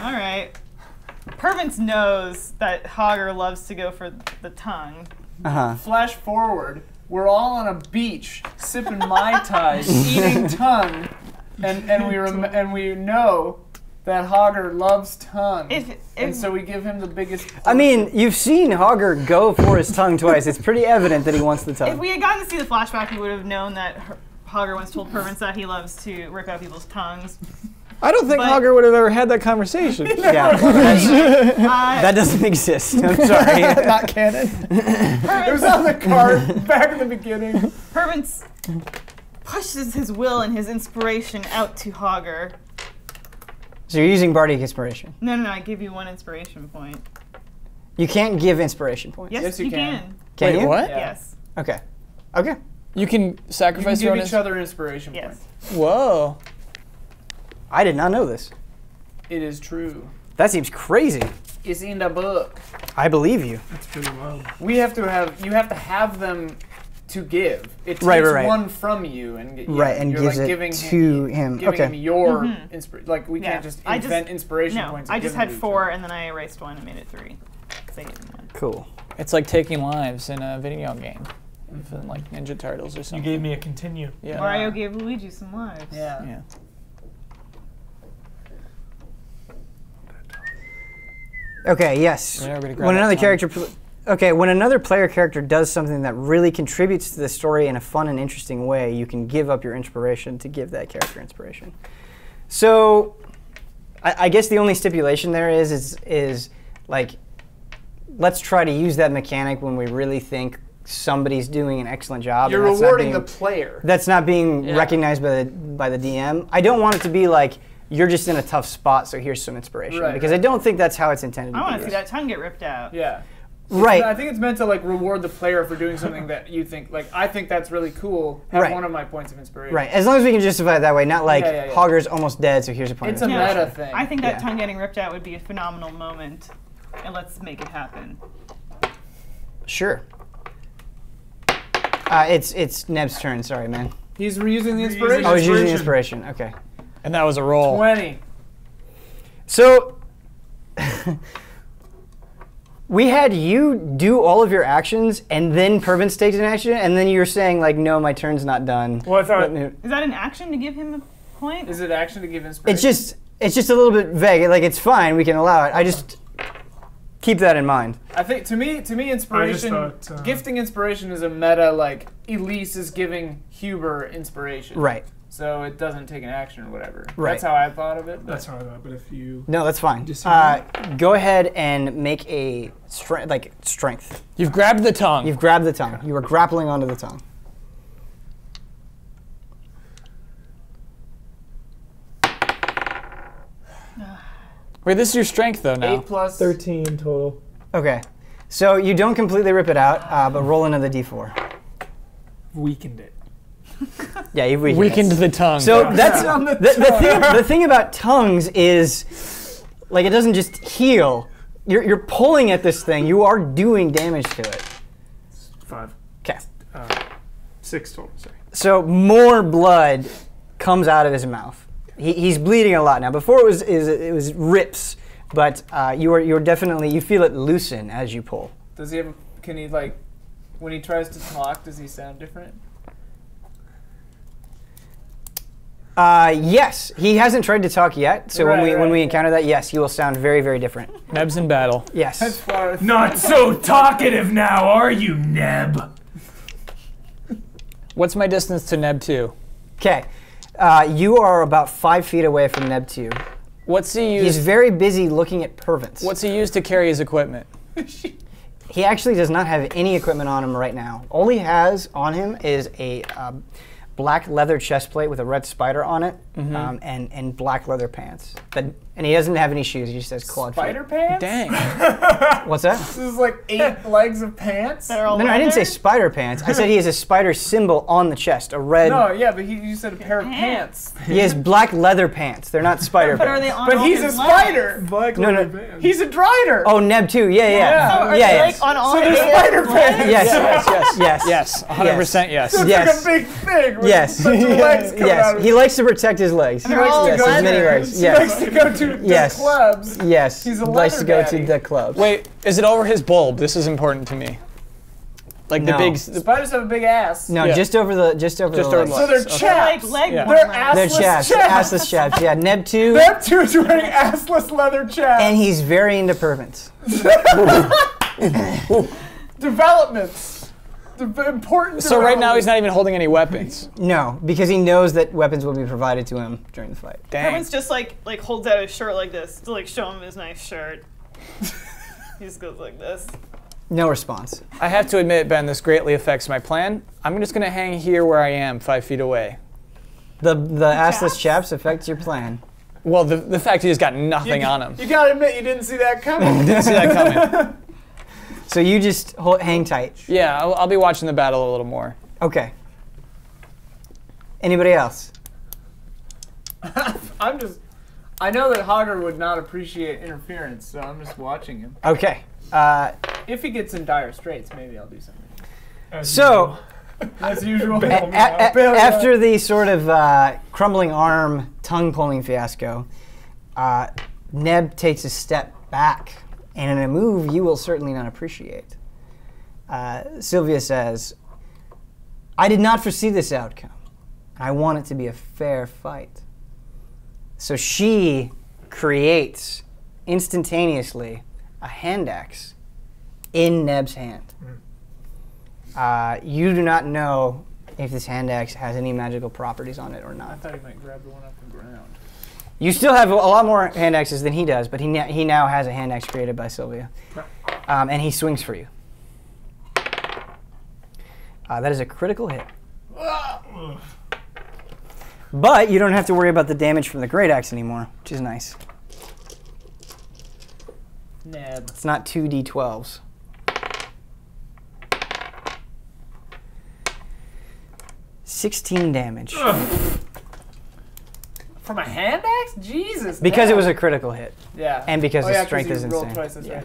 Speaker 5: All right. Pervince knows that Hogger loves to go for the tongue.
Speaker 3: Flash forward. We're all on a beach, sipping Mai Tais, eating tongue, and we know that Hogger loves tongue. And so we give him the biggest portion.
Speaker 1: I mean, you've seen Hogger go for his tongue twice. It's pretty evident that he wants the
Speaker 5: If
Speaker 1: tongue.
Speaker 5: we had gotten to see the flashback, we would have known that Hogger once told Pervince that he loves to rip out people's tongues.
Speaker 4: I don't think
Speaker 5: But-
Speaker 4: Hogger would have ever had that conversation.
Speaker 1: Yeah, that doesn't exist. I'm sorry.
Speaker 4: Not canon.
Speaker 3: It was on the card back in the beginning.
Speaker 5: Pervince pushes his will and his inspiration out to Hogger.
Speaker 1: So you're using bardic inspiration.
Speaker 5: No, I give you 1 inspiration point.
Speaker 1: You can't give inspiration points.
Speaker 5: Yes,
Speaker 3: you
Speaker 5: you
Speaker 3: can.
Speaker 5: can.
Speaker 1: Can
Speaker 4: Wait,
Speaker 1: you?
Speaker 4: what?
Speaker 3: Yeah.
Speaker 5: Yes.
Speaker 1: Okay. Okay.
Speaker 4: You can
Speaker 3: You can
Speaker 4: sacrifice
Speaker 3: give
Speaker 4: your own.
Speaker 3: each other inspiration
Speaker 5: Yes.
Speaker 3: points.
Speaker 4: Whoa.
Speaker 1: I did not know this.
Speaker 3: It is true.
Speaker 1: That seems crazy.
Speaker 3: It's in the book.
Speaker 1: I believe you.
Speaker 2: That's pretty wild.
Speaker 3: You have to have them to give. It takes
Speaker 1: Right.
Speaker 3: one from you and
Speaker 1: And
Speaker 3: you're
Speaker 1: gives
Speaker 3: like
Speaker 1: it
Speaker 3: giving
Speaker 1: to him.
Speaker 3: Giving
Speaker 1: Okay.
Speaker 3: him your inspiration. Like we
Speaker 5: Yeah.
Speaker 3: can't just
Speaker 5: I just-
Speaker 3: invent inspiration
Speaker 5: No,
Speaker 3: points.
Speaker 5: I
Speaker 3: and
Speaker 5: just
Speaker 3: give
Speaker 5: had
Speaker 3: them to each
Speaker 5: 4 and then I erased 1 and made it 3. 'Cause I gave him 1.
Speaker 1: Cool.
Speaker 4: It's like taking lives in a video game. Even like Ninja Turtles or
Speaker 2: You
Speaker 4: something.
Speaker 2: gave me a continue.
Speaker 4: Yeah.
Speaker 5: Mario gave Luigi some lives.
Speaker 3: other. Yeah.
Speaker 4: Yeah.
Speaker 1: Okay. Yes.
Speaker 4: Yeah, everybody grab
Speaker 1: When
Speaker 4: that
Speaker 1: another
Speaker 4: tongue.
Speaker 1: character. Okay. When another player character does something that really contributes to the story in a fun and interesting way, you can give up your inspiration to give that character inspiration. So, I guess the only stipulation there is like, let's try to use that mechanic when we really think somebody's doing an excellent job.
Speaker 3: You're
Speaker 1: and that's not
Speaker 3: rewarding
Speaker 1: being-
Speaker 3: the player.
Speaker 1: That's not being
Speaker 3: Yeah.
Speaker 1: recognized by the DM. I don't want it to be like you're just in a tough spot, so here's some inspiration.
Speaker 3: Right,
Speaker 1: Because I don't think that's how it's intended
Speaker 5: I
Speaker 1: to
Speaker 5: want
Speaker 1: be
Speaker 5: to see
Speaker 1: used.
Speaker 5: that tongue get ripped out.
Speaker 3: Yeah.
Speaker 1: Right.
Speaker 3: I think it's meant to like reward the player for doing something that you think like I think that's really cool. Have
Speaker 1: Right.
Speaker 3: one of my points of inspiration.
Speaker 1: Right. As long as we can justify it that way, not like
Speaker 3: Yeah.
Speaker 1: Hogger's almost dead, so here's a point.
Speaker 3: It's
Speaker 1: of
Speaker 3: a
Speaker 1: inspiration.
Speaker 3: meta thing.
Speaker 5: I think that
Speaker 1: Yeah.
Speaker 5: tongue getting ripped out would be a phenomenal moment. And let's make it happen.
Speaker 1: Sure. It's Neb's turn. Sorry, man.
Speaker 3: He's reusing the
Speaker 2: Reusing
Speaker 3: inspiration.
Speaker 1: I was using
Speaker 2: Inspiration.
Speaker 1: inspiration. Okay.
Speaker 4: And that was a roll.
Speaker 3: 20.
Speaker 1: So we had you do all of your actions, and then Pervince takes an action, and then you're saying like, no, my turn's not done.
Speaker 2: Well, I thought
Speaker 5: Is that an action to give him a point?
Speaker 3: Is it action to give inspiration?
Speaker 1: It's just a little bit vague. Like it's fine, we can allow it. I just keep that in mind.
Speaker 3: I think to me inspiration
Speaker 2: thought,
Speaker 3: gifting inspiration is a meta like Elise is giving Huber inspiration.
Speaker 1: Right.
Speaker 3: So it doesn't take an action or whatever.
Speaker 1: Right.
Speaker 3: That's how I thought of it. but-
Speaker 2: that's how I thought. But if you
Speaker 1: No, that's fine.
Speaker 2: Disagree?
Speaker 1: Go ahead and make a strength.
Speaker 4: You've grabbed the tongue.
Speaker 1: You've grabbed the tongue. You are grappling onto the tongue.
Speaker 4: Wait, this is your strength though now.
Speaker 3: 8 plus
Speaker 2: 13 total.
Speaker 1: Okay. So you don't completely rip it out, but roll another d4.
Speaker 2: Weakened it.
Speaker 1: Yeah, you've
Speaker 4: Weakened the tongue.
Speaker 1: So that's
Speaker 3: On the
Speaker 1: the thing about tongues is, like, it doesn't just heal. You're pulling at this thing. You are doing damage to it.
Speaker 2: 5.
Speaker 1: Okay.
Speaker 2: 6 total. Sorry.
Speaker 1: So more blood comes out of his mouth. He's bleeding a lot now. Before it was rips, but you're definitely, you feel it loosen as you pull.
Speaker 3: Does he have? Can he like, when he tries to talk, does he sound different?
Speaker 1: Yes, he hasn't tried to talk yet. So when
Speaker 3: Right,
Speaker 1: we
Speaker 3: right.
Speaker 1: encounter that, yes, he will sound very, very different.
Speaker 4: Neb's in battle.
Speaker 1: Yes.
Speaker 3: As far as
Speaker 2: Not so talkative now, are you, Neb?
Speaker 4: What's my distance to Neb 2?
Speaker 1: Okay. You are about 5 feet away from Neb 2.
Speaker 4: What's he
Speaker 1: He's
Speaker 4: used?
Speaker 1: very busy looking at Pervince.
Speaker 4: What's he used to carry his equipment?
Speaker 1: He actually does not have any equipment on him right now. All he has on him is a black leather chest plate with a red spider on it, and black leather pants. And he doesn't have any shoes. He just has clawed
Speaker 3: Spider
Speaker 1: feet.
Speaker 3: pants?
Speaker 4: Dang.
Speaker 1: What's that?
Speaker 3: This is like 8 legs of pants?
Speaker 5: That are all
Speaker 1: No, I didn't say
Speaker 5: leather?
Speaker 1: spider pants. I said he has a spider symbol on the chest, a red.
Speaker 3: No, yeah, but you said a pair of pants.
Speaker 1: He has black leather pants. They're not spider
Speaker 5: But
Speaker 1: pants.
Speaker 5: are they on
Speaker 3: But
Speaker 5: all
Speaker 3: he's a
Speaker 5: his
Speaker 3: spider.
Speaker 2: Black
Speaker 1: No, no.
Speaker 2: leather band.
Speaker 3: He's a drider.
Speaker 1: Oh, Neb 2. Yeah.
Speaker 3: Yeah.
Speaker 5: Are
Speaker 1: Yeah,
Speaker 5: they
Speaker 1: yes.
Speaker 5: like on all
Speaker 3: So
Speaker 5: his
Speaker 3: they're spider pants.
Speaker 1: Yes. Yes.
Speaker 4: Yes, 100% yes.
Speaker 3: It's
Speaker 1: Yes.
Speaker 3: like a big thing with
Speaker 1: Yes.
Speaker 3: a bunch of legs coming out
Speaker 1: Yes.
Speaker 3: of
Speaker 1: He
Speaker 3: it.
Speaker 1: likes to protect his legs.
Speaker 5: They're all
Speaker 1: Yes, his many
Speaker 5: leather.
Speaker 1: legs.
Speaker 3: He likes
Speaker 1: Yes.
Speaker 3: to go to
Speaker 1: Yes.
Speaker 3: the clubs.
Speaker 1: Yes.
Speaker 3: He's a
Speaker 1: He likes to
Speaker 3: leather
Speaker 1: go
Speaker 3: daddy.
Speaker 1: to the clubs.
Speaker 4: Wait, is it over his bulb? This is important to me. Like
Speaker 1: No.
Speaker 4: the big.
Speaker 3: Spiders have a big ass.
Speaker 1: No,
Speaker 4: Yeah.
Speaker 1: just over the
Speaker 4: Just
Speaker 1: the
Speaker 4: over the
Speaker 1: legs.
Speaker 3: So they're
Speaker 4: Okay.
Speaker 5: They're
Speaker 3: chaps.
Speaker 5: like leg
Speaker 4: Yeah.
Speaker 3: They're
Speaker 5: warmers.
Speaker 1: They're
Speaker 3: assless
Speaker 1: chaps.
Speaker 3: chaps.
Speaker 1: Assless chaps. Yeah. Neb 2.
Speaker 3: Them two is wearing assless leather chaps.
Speaker 1: And he's very into Pervince.
Speaker 3: Developments. Important
Speaker 4: So right now he's
Speaker 3: developments.
Speaker 4: not even holding any weapons.
Speaker 1: No, because he knows that weapons will be provided to him during the fight.
Speaker 4: Dang.
Speaker 5: Everyone's just like holds out his shirt like this to like show him his nice shirt. He just goes like this.
Speaker 1: No response.
Speaker 4: I have to admit, Ben, this greatly affects my plan. I'm just gonna hang here where I am, 5 feet away.
Speaker 1: The assless chaps affect your plan.
Speaker 4: Well, the fact he's got nothing on him.
Speaker 3: You gotta admit, you didn't see that coming.
Speaker 4: Didn't see that coming.
Speaker 1: So you just hang tight.
Speaker 4: Yeah, I'll be watching the battle a little more.
Speaker 1: Okay. Anybody else?
Speaker 3: I know that Hogger would not appreciate interference, so I'm just watching him.
Speaker 1: Okay.
Speaker 3: If he gets in dire straits, maybe I'll do something.
Speaker 1: So
Speaker 3: As usual.
Speaker 1: after the sort of crumbling arm, tongue pulling fiasco, Neb takes a step back, and in a move you will certainly not appreciate. Sylvia says, "I did not foresee this outcome. I want it to be a fair fight." So she creates instantaneously a hand axe in Neb's hand. You do not know if this hand axe has any magical properties on it or
Speaker 3: I
Speaker 1: not.
Speaker 3: thought he might grab the one off the ground.
Speaker 1: You still have a lot more hand axes than he does, but he now has a hand axe created by Sylvia. And he swings for you. That is a critical hit. But you don't have to worry about the damage from the great axe anymore, which is nice.
Speaker 3: Neb.
Speaker 1: It's not 2d12s. $16 damage.
Speaker 3: From a hand axe? Jesus.
Speaker 1: Because
Speaker 3: Neb.
Speaker 1: it was a critical hit.
Speaker 3: Yeah.
Speaker 1: And because his
Speaker 3: yeah,
Speaker 1: strength is
Speaker 3: you rolled
Speaker 1: insane.
Speaker 3: Twice, that's
Speaker 1: Yeah.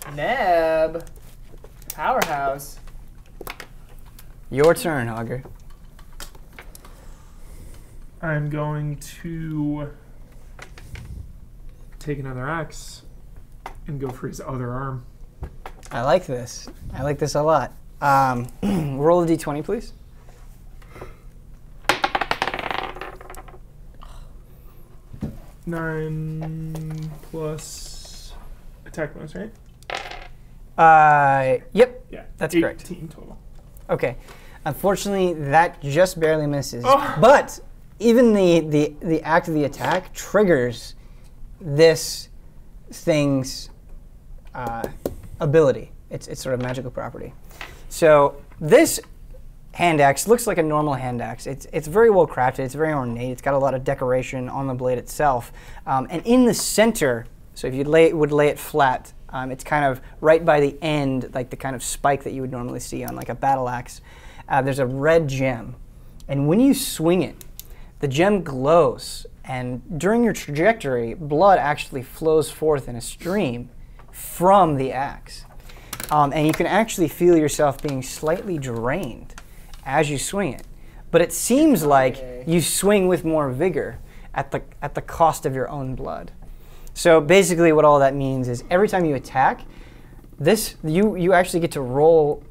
Speaker 3: right. Neb. Powerhouse.
Speaker 1: Your turn, Hogger.
Speaker 2: I'm going to take another axe and go for his other arm.
Speaker 1: I like this. I like this a lot. Roll a d20, please.
Speaker 2: Nine plus attack bonus, right?
Speaker 1: Yep.
Speaker 2: Yeah.
Speaker 1: That's
Speaker 2: 18
Speaker 1: correct.
Speaker 2: total.
Speaker 1: Okay. Unfortunately, that just barely misses.
Speaker 2: Oh.
Speaker 1: But even the act of the attack triggers this thing's ability. It's sort of magical property. So this hand axe looks like a normal hand axe. It's very well crafted. It's very ornate. It's got a lot of decoration on the blade itself. And in the center, so if you would lay it flat, it's kind of right by the end, like the kind of spike that you would normally see on like a battle axe. There's a red gem. And when you swing it, the gem glows. And during your trajectory, blood actually flows forth in a stream from the axe. And you can actually feel yourself being slightly drained as you swing it. But it seems like you swing with more vigor at the cost of your own blood. So basically what all that means is every time you attack, you actually get to roll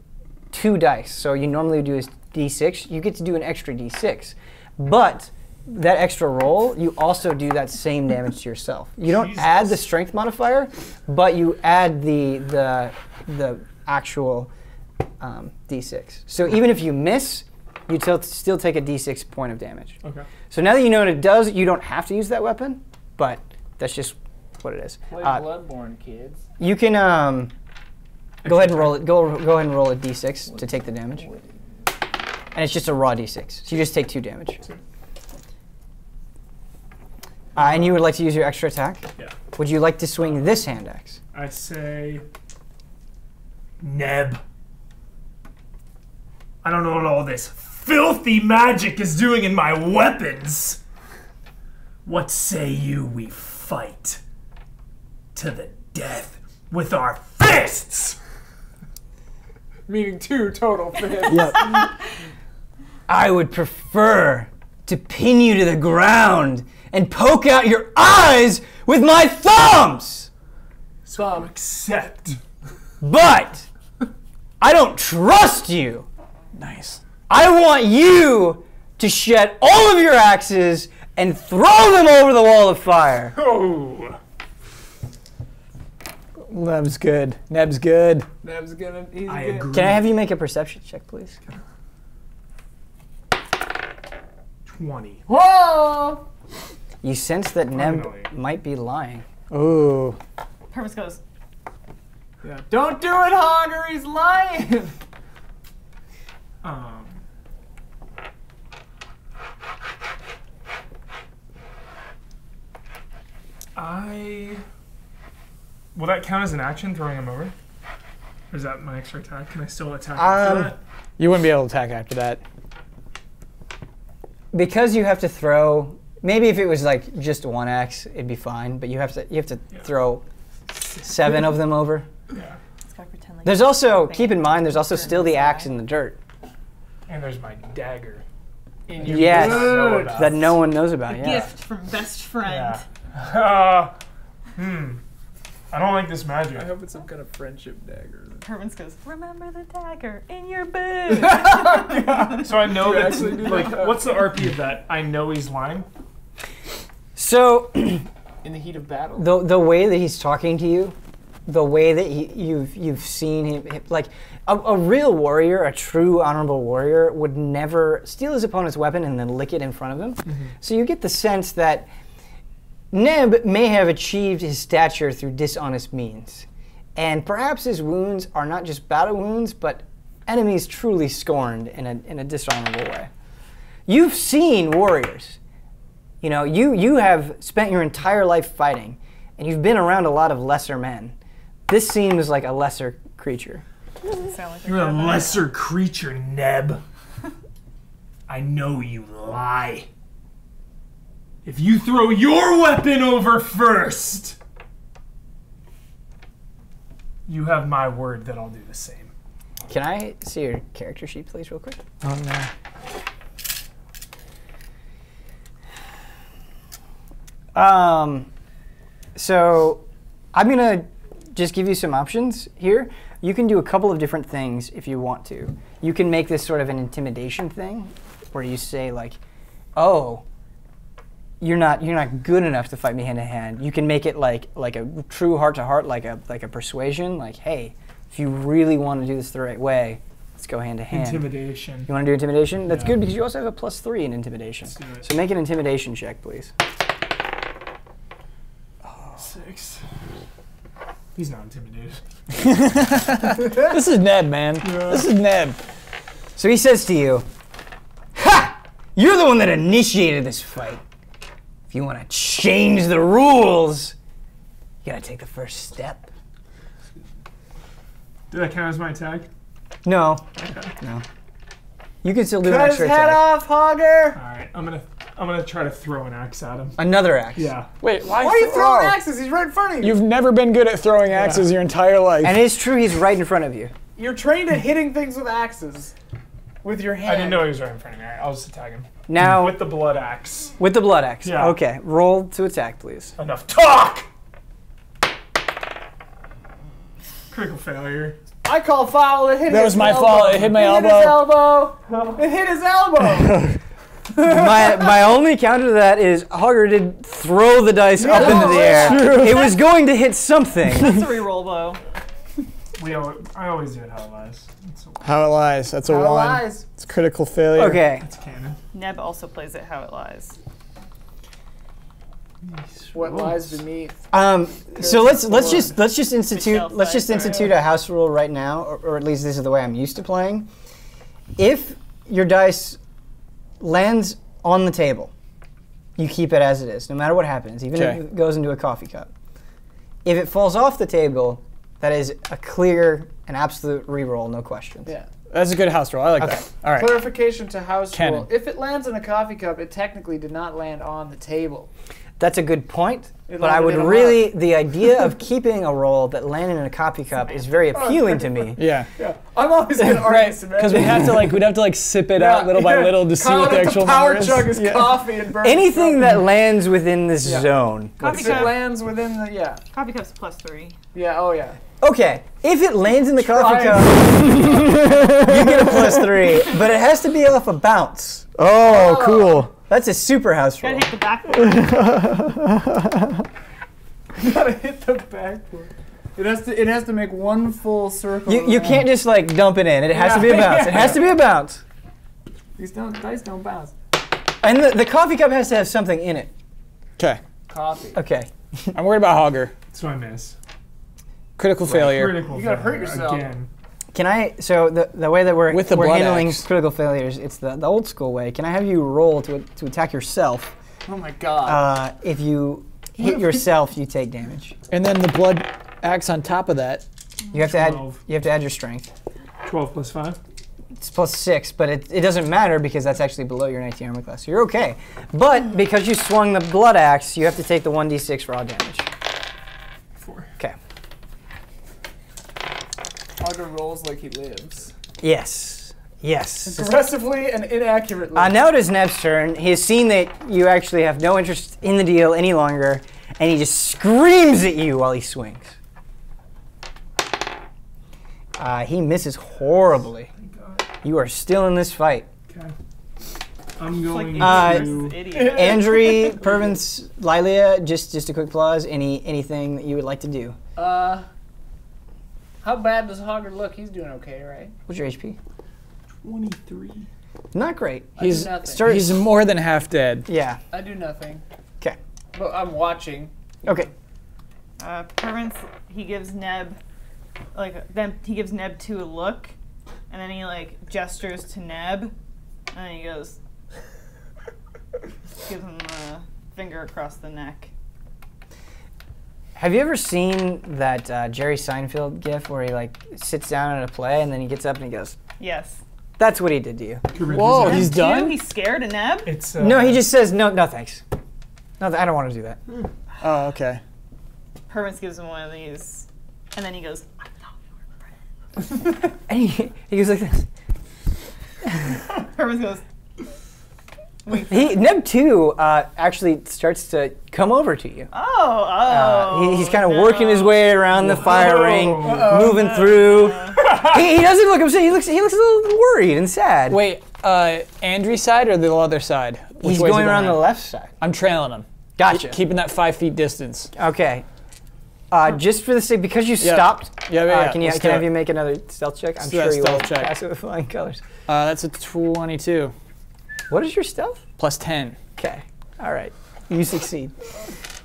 Speaker 1: 2 dice. So you normally do a d6. You get to do an extra d6. But that extra roll, you also do that same damage to yourself. You don't add the strength modifier, but you add the actual d6. So even if you miss, you still take a d6 point of damage.
Speaker 2: Okay.
Speaker 1: So now that you know what it does, you don't have to use that weapon, but that's just what it is.
Speaker 3: Play Bloodborne, kids.
Speaker 1: You can go ahead and roll it. Go ahead and roll a d6 to take the damage, and it's just a raw d6. So you just take 2 damage. And you would like to use your extra attack?
Speaker 2: Yeah.
Speaker 1: Would you like to swing this hand axe?
Speaker 2: I say, Neb. I don't know what all this filthy magic is doing in my weapons. What say you we fight to the death with our fists?
Speaker 3: Meaning 2 total fists.
Speaker 1: Yep. I would prefer to pin you to the ground and poke out your eyes with my thumbs.
Speaker 3: Some.
Speaker 2: Accept.
Speaker 1: But I don't trust you.
Speaker 4: Nice.
Speaker 1: I want you to shed all of your axes and throw them over the wall of fire.
Speaker 2: Oh.
Speaker 4: Neb's good. Neb's good.
Speaker 3: Neb's gonna.
Speaker 2: I agree.
Speaker 1: Can I have you make a perception check, please?
Speaker 2: 20.
Speaker 3: Whoa!
Speaker 1: You sense that Neb
Speaker 2: Finally.
Speaker 1: might be lying.
Speaker 4: Ooh.
Speaker 5: Pervince goes,
Speaker 3: Yeah. Don't do it, Hogger. He's lying.
Speaker 2: Will that count as an action, throwing him over? Or is that my extra attack? Can I still attack after that?
Speaker 4: You wouldn't be able to attack after that.
Speaker 1: Because you have to throw. Maybe if it was like just 1 axe, it'd be fine. But you have to throw 7 of them over.
Speaker 2: Yeah.
Speaker 5: let's go pretend like
Speaker 1: There's also, keep in mind, there's also still the axe in the dirt.
Speaker 2: And there's my dagger.
Speaker 3: In your
Speaker 1: Yes,
Speaker 3: blood.
Speaker 1: that no one knows about.
Speaker 5: a
Speaker 1: Yeah.
Speaker 5: gift from best friend.
Speaker 2: Yeah. I don't like this
Speaker 3: I
Speaker 2: magic.
Speaker 3: hope it's some kind of friendship dagger.
Speaker 5: Pervince goes, remember the dagger in your boot.
Speaker 2: So I know
Speaker 3: Do you
Speaker 2: that,
Speaker 3: actually do
Speaker 2: like,
Speaker 3: that?
Speaker 2: what's the RP of that? I know he's lying.
Speaker 1: So
Speaker 3: In the heat of battle.
Speaker 1: the way that he's talking to you, the way that you've seen him, like a real warrior, a true honorable warrior, would never steal his opponent's weapon and then lick it in front of him. So you get the sense that Neb may have achieved his stature through dishonest means. And perhaps his wounds are not just battle wounds, but enemies truly scorned in a dishonorable way. You've seen warriors. You know, you have spent your entire life fighting, and you've been around a lot of lesser men. This seems like a lesser creature.
Speaker 5: Doesn't sound like
Speaker 2: You're a
Speaker 5: bad
Speaker 2: lesser creature, Neb. I know you lie. If you throw your weapon over first, you have my word that I'll do the same.
Speaker 1: Can I see your character sheet, please, real quick?
Speaker 4: Oh no.
Speaker 1: So I'm gonna just give you some options here. You can do a couple of different things if you want to. You can make this sort of an intimidation thing, where you say like, "Oh, you're not good enough to fight me hand to hand." You can make it like a true heart to heart, like a persuasion, like, "Hey, if you really want to do this the right way, let's go hand to hand."
Speaker 2: Intimidation.
Speaker 1: You want to do intimidation? That's
Speaker 2: Yeah.
Speaker 1: good because you also have a +3 in intimidation.
Speaker 2: Let's do it.
Speaker 1: So make an intimidation check, please.
Speaker 2: 6. He's not intimidated.
Speaker 4: This is Neb, man. This is Neb.
Speaker 1: So he says to you, "Ha! You're the one that initiated this fight. If you want to change the rules, you gotta take the first step."
Speaker 2: Did that count as my attack?
Speaker 1: No. No. You can still do an
Speaker 3: Cut his
Speaker 1: extra
Speaker 3: head
Speaker 1: attack.
Speaker 3: off, Hogger!
Speaker 2: Alright, I'm gonna try to throw an axe at him.
Speaker 1: Another axe.
Speaker 2: Yeah.
Speaker 4: Wait, why
Speaker 3: Why are you throwing
Speaker 4: throw?
Speaker 3: axes? He's right in front of you.
Speaker 4: You've never been good at throwing axes your entire life.
Speaker 1: And it is true, he's right in front of you.
Speaker 3: You're trained at hitting things with axes. With your hand.
Speaker 2: I didn't know he was right in front of me. Alright, I'll just attack him.
Speaker 1: Now,
Speaker 2: With the blood axe.
Speaker 1: with the blood axe.
Speaker 2: Yeah.
Speaker 1: Okay, roll to attack, please.
Speaker 2: Enough talk! Critical failure.
Speaker 3: I call foul. It hit
Speaker 4: That
Speaker 3: his
Speaker 4: was my
Speaker 3: elbow.
Speaker 4: fault. It hit my
Speaker 3: It hit his elbow. It hit his elbow.
Speaker 1: my only counter to that is Hogger did throw the dice up into the air.
Speaker 4: True.
Speaker 1: It was going to hit something.
Speaker 5: That's a reroll blow.
Speaker 2: I always do it how it lies.
Speaker 4: How it lies. That's a
Speaker 3: How it
Speaker 4: 1.
Speaker 3: lies.
Speaker 4: It's critical failure.
Speaker 1: Okay.
Speaker 2: It's canon.
Speaker 5: Neb also plays it how it lies.
Speaker 3: What lies beneath?
Speaker 1: So let's just institute
Speaker 5: Shelf
Speaker 1: a house rule right now, or at least this is the way I'm used to playing. If your dice lands on the table, you keep it as it is, no matter what happens, even if it goes into a coffee cup. If it falls off the table, that is a clear and absolute reroll, no questions.
Speaker 3: Yeah.
Speaker 4: That's a good house roll. I like that. All right.
Speaker 3: Clarification to house
Speaker 4: Canon.
Speaker 3: rule. If it lands in a coffee cup, it technically did not land on the table.
Speaker 1: That's a good point,
Speaker 3: It
Speaker 1: but I would
Speaker 3: landed in a
Speaker 1: really, the idea of keeping a roll that landed in a coffee cup is very appealing to me.
Speaker 4: Yeah.
Speaker 3: Yeah. I'm always going to argue
Speaker 4: Because we'd have to sip it out little by little to see what the actual
Speaker 3: power
Speaker 4: number is.
Speaker 3: chug his coffee and burn
Speaker 1: Anything that lands within this zone.
Speaker 5: Coffee
Speaker 3: If it
Speaker 5: cup.
Speaker 3: lands within the,
Speaker 5: Coffee cup's +3.
Speaker 3: Yeah, oh yeah.
Speaker 1: Okay, if it lands in the coffee
Speaker 3: Try
Speaker 1: cup, you get a +3, but it has to be off a bounce.
Speaker 4: Oh, cool.
Speaker 1: That's a super house roll.
Speaker 5: Gotta hit the backboard.
Speaker 3: You gotta hit the backboard. It has to make one full circle.
Speaker 1: You can't just like dump it in. It has to be a bounce. It has to be a bounce.
Speaker 3: These dice don't bounce.
Speaker 1: And the coffee cup has to have something in it.
Speaker 4: Okay.
Speaker 3: Coffee.
Speaker 1: Okay.
Speaker 4: I'm worried about Hogger.
Speaker 2: That's what I miss.
Speaker 4: Critical failure.
Speaker 2: Critical
Speaker 3: You gotta hurt
Speaker 2: failure
Speaker 3: yourself.
Speaker 2: Again.
Speaker 1: Can I, so the way that we're
Speaker 4: With the
Speaker 1: we're
Speaker 4: blood
Speaker 1: handling
Speaker 4: axe.
Speaker 1: critical failures, it's the old school way. Can I have you roll to attack yourself?
Speaker 3: Oh my god.
Speaker 1: If you hit yourself, you take damage.
Speaker 4: And then the blood axe on top of that.
Speaker 1: You have to add
Speaker 2: 12.
Speaker 1: your strength.
Speaker 2: 12 plus 5.
Speaker 1: It's +6, but it doesn't matter because that's actually below your 19 armor class. So you're okay. But because you swung the blood axe, you have to take the 1d6 raw damage.
Speaker 2: 4.
Speaker 1: Okay.
Speaker 3: Hogger rolls like he lives.
Speaker 1: Yes. Yes.
Speaker 3: Aggressively and inaccurately.
Speaker 1: Now it is Neb's turn. He has seen that you actually have no interest in the deal any longer, and he just screams at you while he swings. He misses horribly. You are still in this fight.
Speaker 2: Okay. I'm going
Speaker 5: This
Speaker 2: to.
Speaker 5: idiot.
Speaker 1: Andry, Pervince, Lailia, just a quick pause. Anything that you would like to do?
Speaker 3: How bad does Hogger look? He's doing okay, right?
Speaker 1: What's your HP?
Speaker 2: 23.
Speaker 1: Not great.
Speaker 4: He's
Speaker 3: I do nothing.
Speaker 4: he's more than half dead.
Speaker 1: Yeah.
Speaker 3: I do nothing.
Speaker 1: Okay.
Speaker 3: But I'm watching.
Speaker 1: Okay.
Speaker 5: Pervince, he gives Neb, he gives Neb 2 a look, and then he gestures to Neb, and then he goes, gives him a finger across the neck.
Speaker 1: Have you ever seen that Jerry Seinfeld gif where he sits down at a play and then he gets up and he goes,
Speaker 5: Yes.
Speaker 1: that's what he did to you.
Speaker 4: Whoa,
Speaker 5: Neb
Speaker 4: he's
Speaker 5: 2?
Speaker 4: done?
Speaker 5: He's scared of Neb?
Speaker 2: It's
Speaker 1: No, he just says, no thanks. No, I don't want to do that.
Speaker 4: Oh, okay.
Speaker 5: Pervince gives him one of these, and then he goes, I thought we were friends.
Speaker 1: And he goes like this.
Speaker 5: Pervince goes,
Speaker 1: Neb 2 actually starts to come over to you. He's kind of working his way around the fire ring, moving through. He doesn't look upset. He looks a little worried and sad.
Speaker 4: Wait, Andry's side or the other side? Which
Speaker 1: He's
Speaker 4: way is
Speaker 1: going
Speaker 4: he
Speaker 1: around the left side.
Speaker 4: I'm trailing him.
Speaker 1: Gotcha.
Speaker 4: Keeping that 5 feet distance.
Speaker 1: Okay. Just for the sake, because you stopped,
Speaker 4: Yeah.
Speaker 1: can I have you make another stealth check? I'm
Speaker 4: do that
Speaker 1: sure you will
Speaker 4: stealth check.
Speaker 1: pass it with flying colors.
Speaker 4: That's a 22.
Speaker 1: What is your stealth?
Speaker 4: Plus 10.
Speaker 1: Okay. All right. You succeed.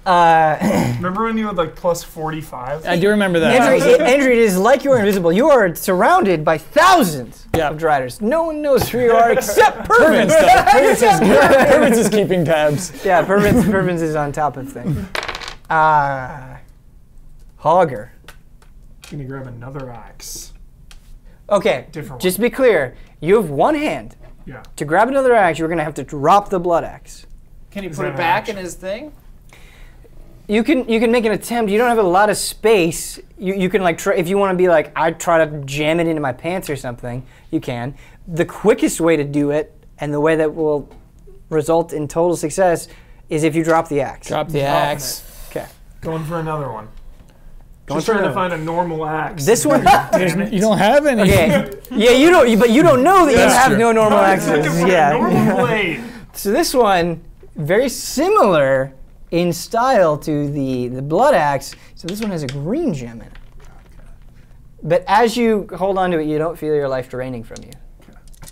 Speaker 2: Remember when you had plus 45?
Speaker 4: I do remember that.
Speaker 1: Andry, it is like you are invisible. You are surrounded by thousands of Driders. No one knows who you are except Pervince.
Speaker 4: Pervince is keeping tabs.
Speaker 1: Yeah, Pervince is on top of things. Hogger.
Speaker 2: Gonna grab another axe.
Speaker 1: Okay,
Speaker 2: Different
Speaker 1: just to be clear, you have one hand.
Speaker 2: Yeah.
Speaker 1: To grab another axe, you're going to have to drop the blood axe.
Speaker 3: Can he
Speaker 2: Is
Speaker 3: put
Speaker 2: that
Speaker 3: it
Speaker 2: an
Speaker 3: back
Speaker 2: action?
Speaker 3: in his thing?
Speaker 1: You can make an attempt. You don't have a lot of space. You can try, if you want to be I try to jam it into my pants or something, you can. The quickest way to do it, and the way that will result in total success, is if you drop the axe.
Speaker 4: Drop the axe.
Speaker 1: Okay.
Speaker 2: Going for another one.
Speaker 1: Going
Speaker 2: Just
Speaker 1: for
Speaker 2: trying to
Speaker 1: another
Speaker 2: find a normal axe.
Speaker 1: This one.
Speaker 2: Damn it.
Speaker 4: You don't have any.
Speaker 1: Okay. Yeah, you don't. But you don't know that you
Speaker 4: That's
Speaker 1: have
Speaker 4: true.
Speaker 1: no normal
Speaker 2: I'm
Speaker 1: axes.
Speaker 2: looking for a
Speaker 1: Yeah.
Speaker 2: normal blade.
Speaker 1: So this one, very similar in style to the blood axe. So this one has a green gem in it. But as you hold on to it, you don't feel your life draining from you.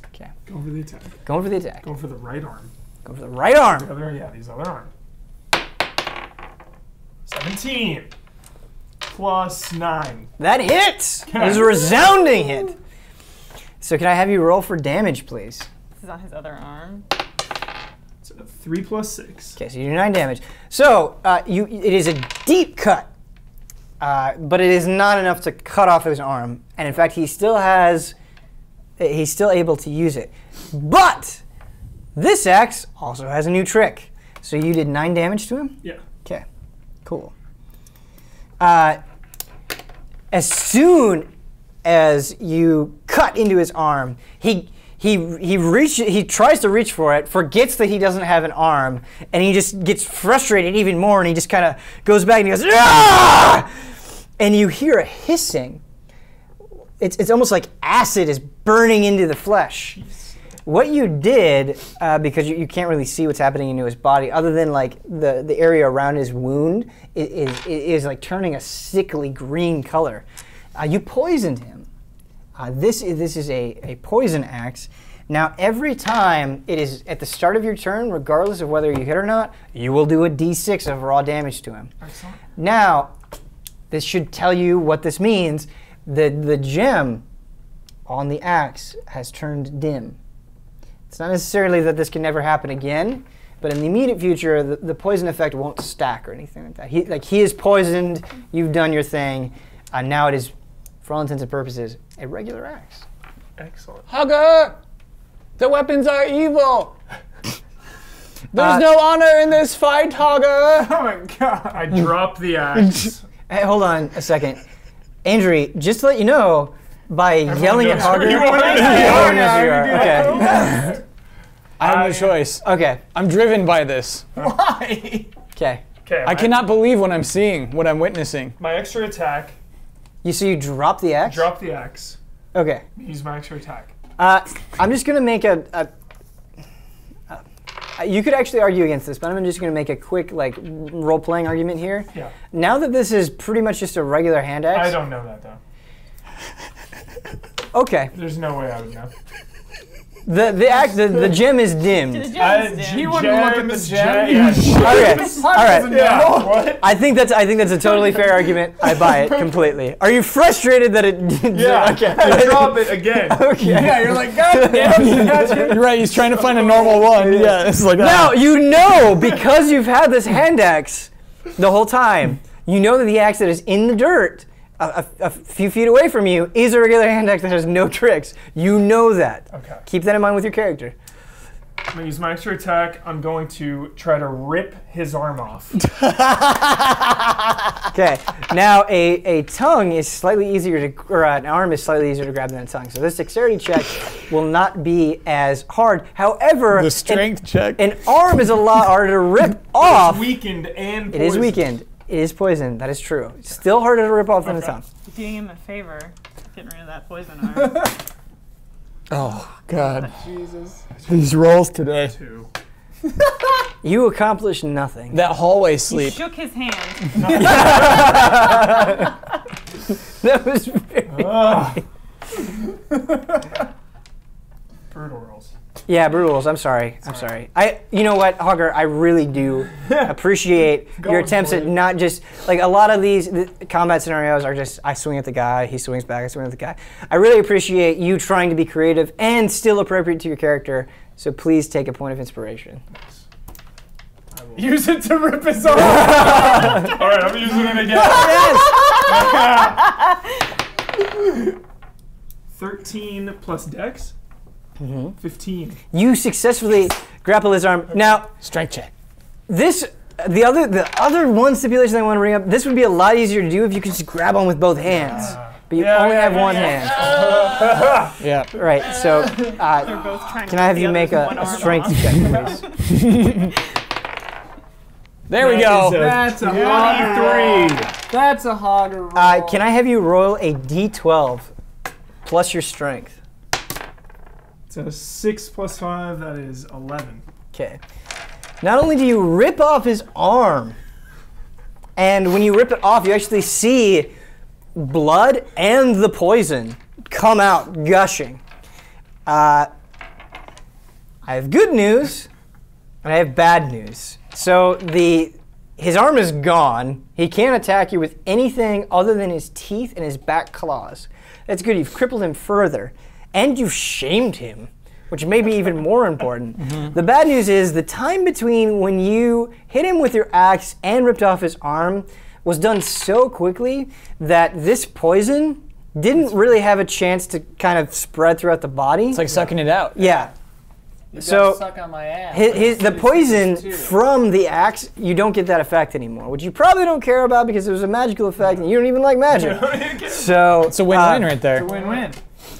Speaker 1: Okay.
Speaker 2: Going for the attack.
Speaker 1: Going for the attack.
Speaker 2: Going for the right arm.
Speaker 1: Going for the right arm.
Speaker 2: These other arm. 17 plus 9.
Speaker 1: That hits. It was a resounding hit. So can I have you roll for damage, please?
Speaker 5: This is on his other arm.
Speaker 2: So 3 plus 6.
Speaker 1: Okay, so you do 9 damage. So it is a deep cut, but it is not enough to cut off his arm. And in fact, he's still able to use it. But this axe also has a new trick. So you did 9 damage to him?
Speaker 2: Yeah.
Speaker 1: Okay, cool. As soon as you cut into his arm, he tries to reach for it, forgets that he doesn't have an arm, and he just gets frustrated even more, and he just kind of goes back and he goes, "Ah!" And you hear a hissing. It's almost like acid is burning into the flesh. What you did, because you can't really see what's happening into his body, other than like the area around his wound is like turning a sickly green color. You poisoned him. This is a poison axe. Now every time it is at the start of your turn, regardless of whether you hit or not, you will do a d6 of raw damage to him.
Speaker 2: Excellent.
Speaker 1: Now, this should tell you what this means. The gem on the axe has turned dim. It's not necessarily that this can never happen again, but in the immediate future, the poison effect won't stack or anything like that. He is poisoned. You've done your thing. Now it is, for all intents and purposes, a regular axe.
Speaker 2: Excellent.
Speaker 4: Hogger! The weapons are evil! There's no honor in this fight, Hogger!
Speaker 3: Oh my god.
Speaker 2: I drop the axe.
Speaker 1: Hey, hold on a second. Andry, just to let you know, by yelling at Hogger... Okay.
Speaker 4: I have no choice.
Speaker 1: Okay.
Speaker 4: I'm driven by this.
Speaker 3: Why?
Speaker 1: Okay.
Speaker 2: Okay.
Speaker 4: I cannot believe what I'm seeing, what I'm witnessing.
Speaker 2: My extra attack.
Speaker 1: So you drop the axe?
Speaker 2: Drop the axe.
Speaker 1: Okay.
Speaker 2: Use my extra attack.
Speaker 1: I'm just going to make you could actually argue against this, but I'm just going to make a quick role-playing argument here.
Speaker 2: Yeah.
Speaker 1: Now that this is pretty much just a regular hand axe.
Speaker 2: I don't know that though.
Speaker 1: Okay.
Speaker 2: There's no way I would know.
Speaker 1: The gem is dimmed.
Speaker 3: He wouldn't look at the gem.
Speaker 1: Okay. All right.
Speaker 2: Yeah. What?
Speaker 1: I think that's a totally fair argument. I buy it completely. Are you frustrated that it?
Speaker 2: Yeah.
Speaker 1: Okay.
Speaker 2: I drop it again.
Speaker 1: Okay.
Speaker 3: Yeah, you're like, God damn it.
Speaker 4: You're right, he's trying to find a normal one. Yeah, it's like
Speaker 1: Now you know, because you've had this hand axe the whole time. You know that the axe that is in the dirt a few feet away from you is a regular hand axe that has no tricks. You know that.
Speaker 2: Okay.
Speaker 1: Keep that in mind with your character.
Speaker 2: I'm going to use my extra attack. I'm going to try to rip his arm off.
Speaker 1: Okay. Now a tongue is slightly easier to, or an arm is slightly easier to grab than a tongue. So this dexterity check will not be as hard. However,
Speaker 4: the strength check.
Speaker 1: An arm is a lot harder to rip off.
Speaker 2: It's weakened and
Speaker 1: It is weakened. It is poisoned. That is true. It's still harder to rip off than a tongue.
Speaker 5: You're doing him a favor, getting rid of that poison arm.
Speaker 4: Oh, God.
Speaker 3: Jesus.
Speaker 4: These rolls today.
Speaker 2: 2.
Speaker 1: You accomplished nothing.
Speaker 4: That hallway
Speaker 5: He
Speaker 4: sleep.
Speaker 5: shook his hand.
Speaker 1: That was very...
Speaker 2: Brutal rolls.
Speaker 1: Yeah, brutals. I'm sorry. I'm sorry. You know what, Hogger? I really do appreciate your attempts at not just a lot of these combat scenarios are just I swing at the guy, he swings back, I swing at the guy. I really appreciate you trying to be creative and still appropriate to your character. So please take a point of inspiration.
Speaker 3: Use it to rip his arm.
Speaker 2: All right, I'm using it again.
Speaker 1: Yes.
Speaker 2: 13 plus dex. 15.
Speaker 1: You successfully grapple his arm. Now,
Speaker 4: Strength check.
Speaker 1: the other one stipulation I want to bring up. This would be a lot easier to do if you could just grab on with both hands. But you only have one hand.
Speaker 4: Yeah.
Speaker 1: Right. So,
Speaker 5: They're both trying
Speaker 1: can I have you make a strength check, please?
Speaker 4: There we go.
Speaker 3: That's a Hogger. That's a Hogger roll.
Speaker 1: Can I have you roll a d12 plus your strength?
Speaker 2: So 6 plus 5, that is 11.
Speaker 1: Okay. Not only do you rip off his arm, and when you rip it off, you actually see blood and the poison come out gushing. I have good news, and I have bad news. So his arm is gone. He can't attack you with anything other than his teeth and his back claws. That's good. You've crippled him further, and you've shamed him, which may be even more important. The bad news is the time between when you hit him with your axe and ripped off his arm was done so quickly that this poison didn't really have a chance to kind of spread throughout the body.
Speaker 4: It's like sucking it out.
Speaker 1: Yeah.
Speaker 3: You
Speaker 1: So
Speaker 3: gotta suck on my ass.
Speaker 1: the poison from the axe, you don't get that effect anymore, which you probably don't care about because it was a magical effect and you don't even like magic. So
Speaker 4: It's a win-win right there.
Speaker 3: It's a win-win.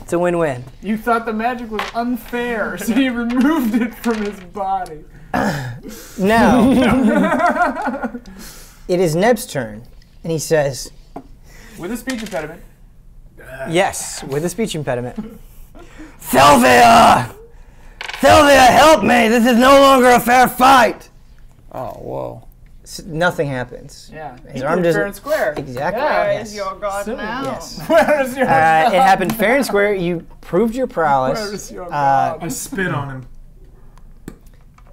Speaker 1: It's a win-win.
Speaker 3: You thought the magic was unfair, so you removed it from his body.
Speaker 1: Now, it is Neb's turn, and he says,
Speaker 3: With a speech impediment.
Speaker 1: yes, with a speech impediment. Sylvia! Sylvia, help me! This is no longer a fair fight!
Speaker 4: Oh, whoa.
Speaker 1: Nothing happens.
Speaker 3: Yeah.
Speaker 1: His arm
Speaker 3: fair
Speaker 1: doesn't...
Speaker 3: and square.
Speaker 1: Exactly.
Speaker 3: Yeah.
Speaker 5: Where
Speaker 1: Yes.
Speaker 5: is your god now?
Speaker 1: Yes.
Speaker 3: Where is your
Speaker 1: It happened fair and square. You proved your prowess.
Speaker 3: Where is your
Speaker 2: I
Speaker 3: god?
Speaker 2: spit on him.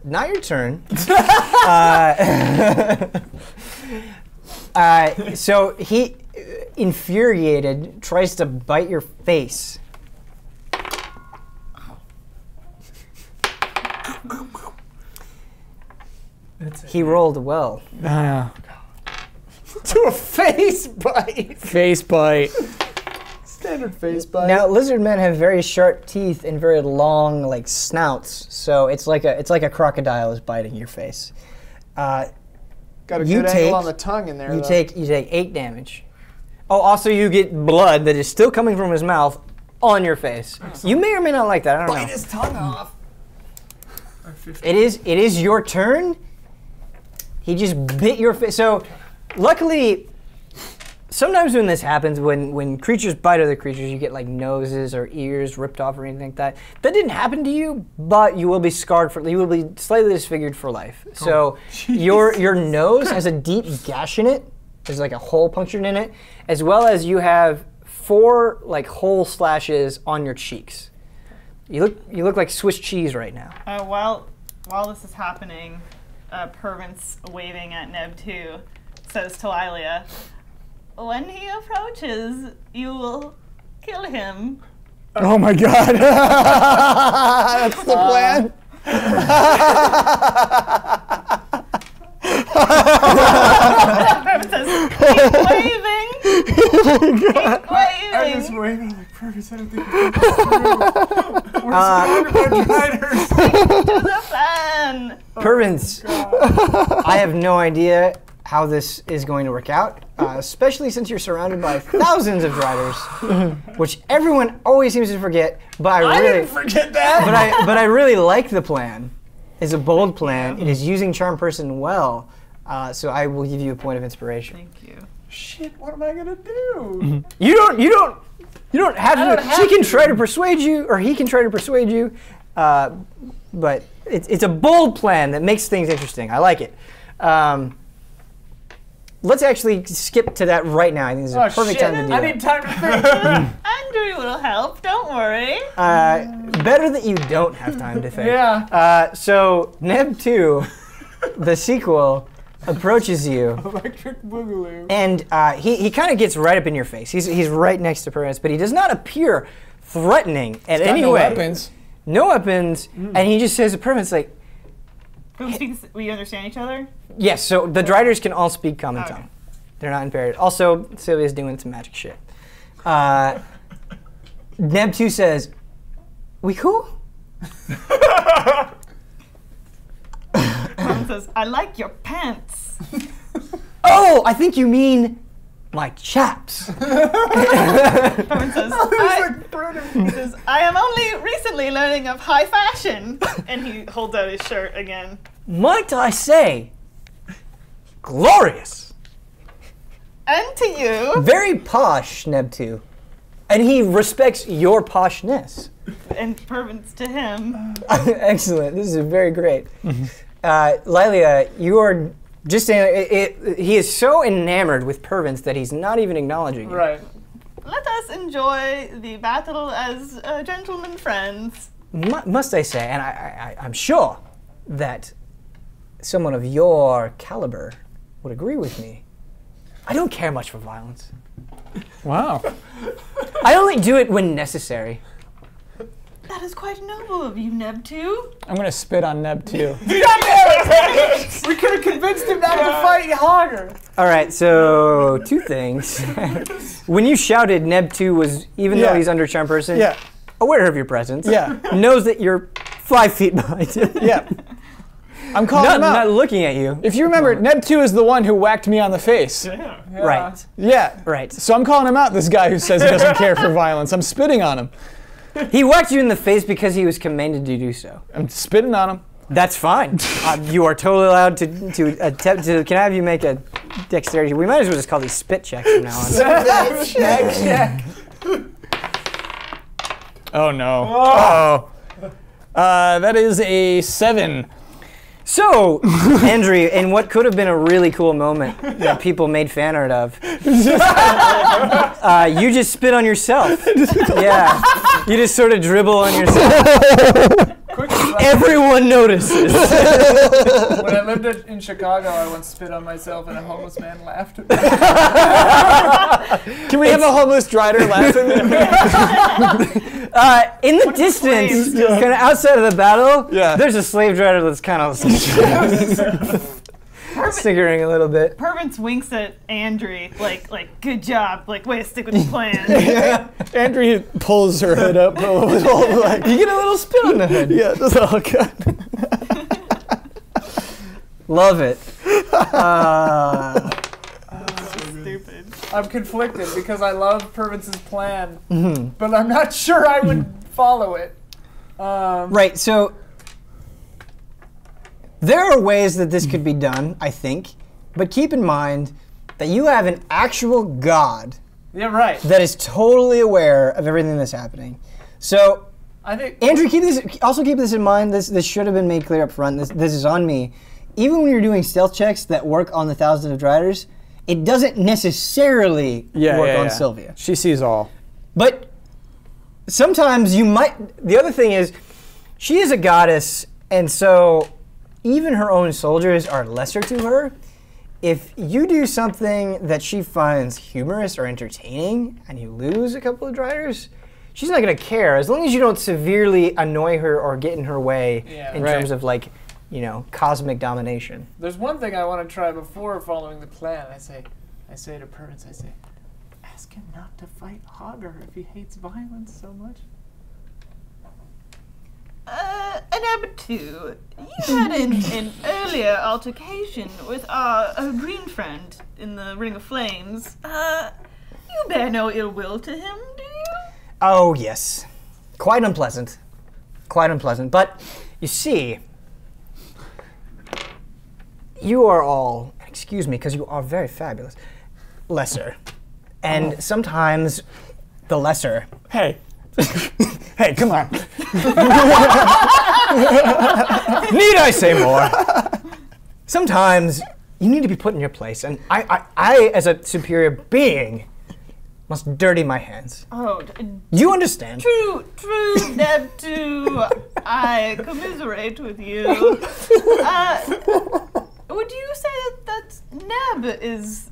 Speaker 1: Not your turn. So he, infuriated, tries to bite your face. He rolled well.
Speaker 3: To a face bite.
Speaker 4: Face bite.
Speaker 3: Standard face bite.
Speaker 1: Now, lizard men have very sharp teeth and very long, like snouts. So it's like a crocodile is biting your face.
Speaker 3: Got a
Speaker 1: you
Speaker 3: good
Speaker 1: take-
Speaker 3: angle on the tongue in there.
Speaker 1: You
Speaker 3: though.
Speaker 1: take 8 damage. Oh, also you get blood that is still coming from his mouth on your face. You may or may not like that. I don't know.
Speaker 3: his tongue off.
Speaker 1: It is your turn. He just bit your face. So, luckily, sometimes when this happens, when creatures bite other creatures, you get like noses or ears ripped off or anything like that. That didn't happen to you, but you will be scarred for. You will be slightly disfigured for life. So your nose has a deep gash in it. There's like a hole punctured in it, as well as you have 4 like hole slashes on your cheeks. You look like Swiss cheese right now.
Speaker 5: While this is happening, Pervince, waving at Neb 2, says to Lailia, "When he approaches, you will kill him."
Speaker 4: Oh my god. That's the plan.
Speaker 5: Pervince says, "Keep waving! Keep
Speaker 3: I was
Speaker 5: waving!"
Speaker 3: waiting like Pervince. I don't think we're surrounded by riders.
Speaker 5: To the plan!
Speaker 1: Pervince, I have no idea how this is going to work out, especially since you're surrounded by thousands of riders, which everyone always seems to forget. But I really
Speaker 3: didn't forget that.
Speaker 1: but I really like the plan. It's a bold plan. It is using Charm Person well, so I will give you a point of inspiration.
Speaker 5: Thank you.
Speaker 3: Shit, what am I gonna do?
Speaker 1: You don't have to.
Speaker 3: don't have
Speaker 1: She can
Speaker 3: to.
Speaker 1: try to persuade you, or he can try to persuade you, but it's a bold plan that makes things interesting. I like it. Let's actually skip to that right now. I think this is a perfect time to do
Speaker 3: I
Speaker 1: that.
Speaker 3: need time to think.
Speaker 5: Andry will help, don't worry.
Speaker 1: Better that you don't have time to think.
Speaker 3: Yeah.
Speaker 1: So Neb 2, the sequel, approaches you,
Speaker 3: Electric Boogaloo.
Speaker 1: and he kind of gets right up in your face. He's right next to Pervince, but he does not appear threatening at any
Speaker 4: no
Speaker 1: way.
Speaker 4: weapons.
Speaker 1: No weapons, and he just says to Pervince, like,
Speaker 5: We understand each other?
Speaker 1: yes, so the Driders can all speak common
Speaker 5: Okay.
Speaker 1: tongue. They're not impaired. Also, Sylvia's doing some magic shit. Neb 2 says, "We cool?"
Speaker 5: Pervince says, "I like your pants."
Speaker 1: Oh, I think you mean my chaps.
Speaker 5: Pervince says, I am only recently learning of high fashion. And he holds out his shirt again.
Speaker 1: Might I say, glorious.
Speaker 5: And to you.
Speaker 1: Very posh, Neb 2. And he respects your poshness.
Speaker 5: And Pervince to him.
Speaker 1: Excellent. This is very great. Lailia, you are Just saying, he is so enamored with Pervince that he's not even acknowledging it.
Speaker 3: Right.
Speaker 5: Let us enjoy the battle as gentlemen friends.
Speaker 1: Must I say, and I'm sure that someone of your caliber would agree with me. I don't care much for violence.
Speaker 4: Wow.
Speaker 1: I only do it when necessary.
Speaker 5: That is quite noble of you, Neb 2.
Speaker 4: I'm gonna spit on Neb too.
Speaker 3: We could have convinced him not to fight Hogger.
Speaker 1: All right, so 2 things. When you shouted, Neb 2 was, even though he's under charm person, aware of your presence.
Speaker 4: Yeah.
Speaker 1: Knows that you're 5 feet behind him.
Speaker 4: Yeah. I'm calling him out.
Speaker 1: Not looking at you.
Speaker 4: If you remember, Neb 2 is the one who whacked me on the face.
Speaker 2: Yeah.
Speaker 1: Right.
Speaker 4: Yeah.
Speaker 1: Right.
Speaker 4: So I'm calling him out, this guy who says he doesn't care for violence. I'm spitting on him.
Speaker 1: He whacked you in the face because he was commanded to do so.
Speaker 4: I'm spitting on him.
Speaker 1: That's fine. You are totally allowed to attempt to. Can I have you make a dexterity? We might as well just call these spit checks from now on.
Speaker 3: Check.
Speaker 4: Oh no. Oh. That is a 7.
Speaker 1: So, Andry, in what could have been a really cool moment that people made fan art of, you just spit on yourself. Yeah. You just sort of dribble on yourself. Everyone notices.
Speaker 3: When I lived in Chicago, I once spit on myself and a homeless man laughed at me.
Speaker 4: Can we have a homeless drider laugh at me?
Speaker 1: In the distance, kind of outside of the battle,
Speaker 4: Yeah.
Speaker 1: there's a slave driver that's kind of snickering a little bit.
Speaker 5: Pervince winks at Andry, like, good job, like, way to stick with the plan.
Speaker 4: Andrew pulls her hood up. Like,
Speaker 1: You get a little spit on the hood.
Speaker 4: yeah, that's all good.
Speaker 1: Love it.
Speaker 5: Stupid.
Speaker 3: I'm conflicted because I love Pervince's plan, but I'm not sure I would follow it.
Speaker 1: Right, so there are ways that this could be done, I think, but keep in mind that you have an actual god
Speaker 3: Yeah, right.
Speaker 1: that is totally aware of everything that's happening. So,
Speaker 3: I think
Speaker 1: Andrew, keep this in mind. This should have been made clear up front. This is on me. Even when you're doing stealth checks that work on the Thousand of Driders, it doesn't necessarily work on Sylvia.
Speaker 4: She sees all.
Speaker 1: But sometimes you might. The other thing is, she is a goddess, and so even her own soldiers are lesser to her. If you do something that she finds humorous or entertaining, and you lose a couple of Driders, she's not going to care as long as you don't severely annoy her or get in her way in terms of, like, you know, cosmic domination.
Speaker 3: there's one thing I want to try before following the plan. I say to Pervince, ask him not to fight Hogger if he hates violence so much.
Speaker 5: Neb 2, you had an earlier altercation with our green friend in the Ring of Flames. You bear no ill will to him, do you?
Speaker 1: Oh, yes. Quite unpleasant. Quite unpleasant. But, you see, you are all, excuse me, because you are very fabulous, lesser. And sometimes the lesser.
Speaker 4: Hey. Hey, come on.
Speaker 1: Need I say more? Sometimes you need to be put in your place, and I as a superior being, must dirty my hands.
Speaker 5: Oh,
Speaker 1: You understand?
Speaker 5: true, Neb 2. I commiserate with you. Would you say that Neb is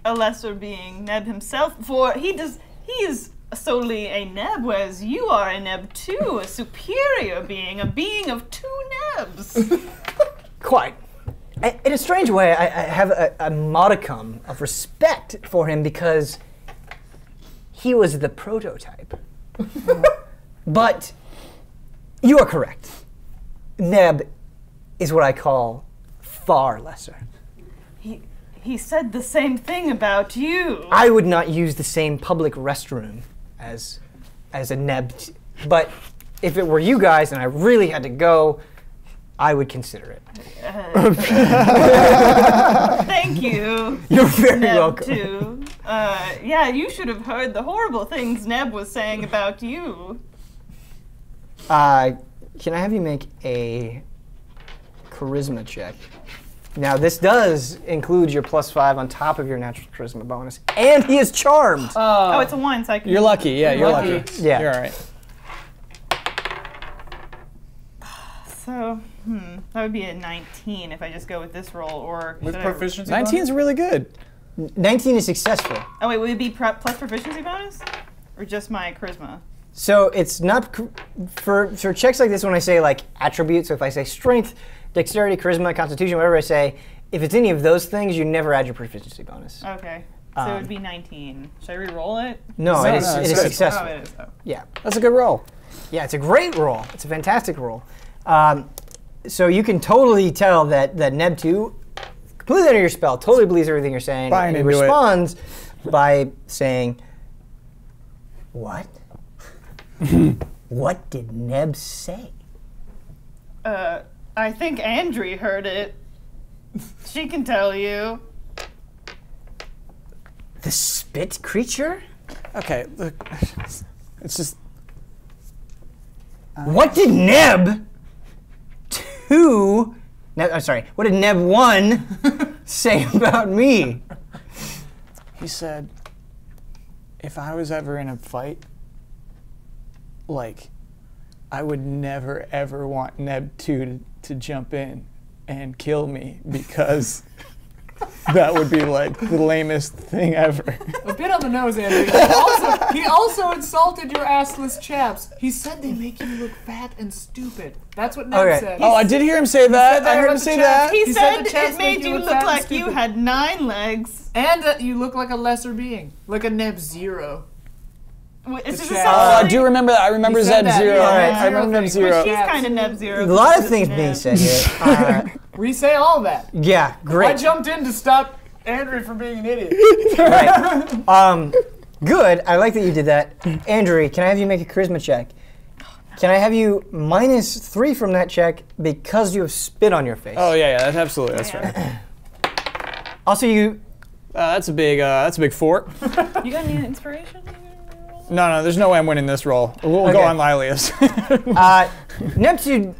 Speaker 5: a lesser being, Neb himself? For he is solely a Neb, whereas you are a Neb 2, a superior being, a being of 2 Nebs.
Speaker 1: Quite. In a strange way, I have a modicum of respect for him because he was the prototype. But you are correct. Neb is what I call far lesser.
Speaker 5: He said the same thing about you.
Speaker 1: I would not use the same public restroom as a Neb, but if it were you guys and I really had to go, I would consider it.
Speaker 5: Thank you.
Speaker 1: You're very
Speaker 5: Neb
Speaker 1: welcome.
Speaker 5: 2. Yeah, you should have heard the horrible things Neb was saying about you.
Speaker 1: Can I have you make a charisma check? Now this does include your +5 on top of your natural charisma bonus, and he is charmed.
Speaker 5: Oh, it's a 1, so I can.
Speaker 4: You're lucky. Yeah, you're lucky.
Speaker 1: Yeah.
Speaker 4: You're all right.
Speaker 5: So, that would be a 19 if I just go with this roll, or
Speaker 3: With
Speaker 5: should
Speaker 3: proficiency
Speaker 4: 19 is really good.
Speaker 1: 19 is successful.
Speaker 5: Oh wait, would it be plus proficiency bonus, or just my charisma?
Speaker 1: So it's not for checks like this when I say like attributes. So if I say strength, dexterity, charisma, constitution, whatever I say, if it's any of those things, you never add your proficiency bonus.
Speaker 5: Okay, so it would be 19. Should I re-roll it?
Speaker 1: No, it is
Speaker 4: it's good.
Speaker 1: successful.
Speaker 5: Oh, it is. Oh.
Speaker 1: Yeah,
Speaker 4: That's a good roll.
Speaker 1: yeah, it's a great roll. It's a fantastic roll. So you can totally tell that Neb 2, completely under your spell, totally believes everything you're saying.
Speaker 4: Buying
Speaker 1: and he
Speaker 4: into it.
Speaker 1: responds by saying, "What? What did Neb say?"
Speaker 5: I think Andry heard it. She can tell you.
Speaker 1: The spit creature?
Speaker 4: Okay, look, it's just
Speaker 1: What did Neb 2? I'm sorry. What did Neb 1 say about me?
Speaker 4: he said, if I was ever in a fight, like, I would never ever want Neb 2 to jump in and kill me because that would be like the lamest thing ever.
Speaker 3: A bit on the nose, Andrew. He also insulted your assless chaps. He said they make you look fat and stupid. That's what Ned
Speaker 1: Okay.
Speaker 3: said.
Speaker 4: Oh, I did hear him say that. I heard him say that.
Speaker 5: He
Speaker 3: He
Speaker 5: said,
Speaker 3: said the chest
Speaker 5: it made
Speaker 3: make
Speaker 5: you
Speaker 3: you
Speaker 5: look
Speaker 3: look fat and
Speaker 5: like you
Speaker 3: stupid.
Speaker 5: had 9 legs.
Speaker 3: And that you look like a lesser being. Like a Neb 0.
Speaker 5: Wait, It's just
Speaker 3: chat.
Speaker 4: Oh, I
Speaker 5: essentially.
Speaker 4: do remember that. I remember
Speaker 3: He said
Speaker 4: Zeb
Speaker 3: that,
Speaker 4: Zero.
Speaker 3: yeah,
Speaker 1: Alright,
Speaker 4: I remember Neb
Speaker 3: thing.
Speaker 4: Zero.
Speaker 5: He's
Speaker 3: Yeah.
Speaker 5: kind of Neb Zero.
Speaker 1: A lot of
Speaker 5: because
Speaker 1: things
Speaker 5: Neb.
Speaker 1: being said here.
Speaker 3: We say all that.
Speaker 1: Yeah,
Speaker 3: I
Speaker 1: great.
Speaker 3: jumped in to stop Andrew from being an idiot.
Speaker 1: Right. Good. I like that you did that. Andry, can I have you make a charisma check? Can I have you -3 from that check because you have spit on your face?
Speaker 4: Oh yeah, that's absolutely that's right.
Speaker 1: Also, you.
Speaker 4: That's a big 4.
Speaker 5: You got any inspiration?
Speaker 4: No, there's no way I'm winning this roll. We'll
Speaker 1: Okay.
Speaker 4: go on Lailia's.
Speaker 1: Neptune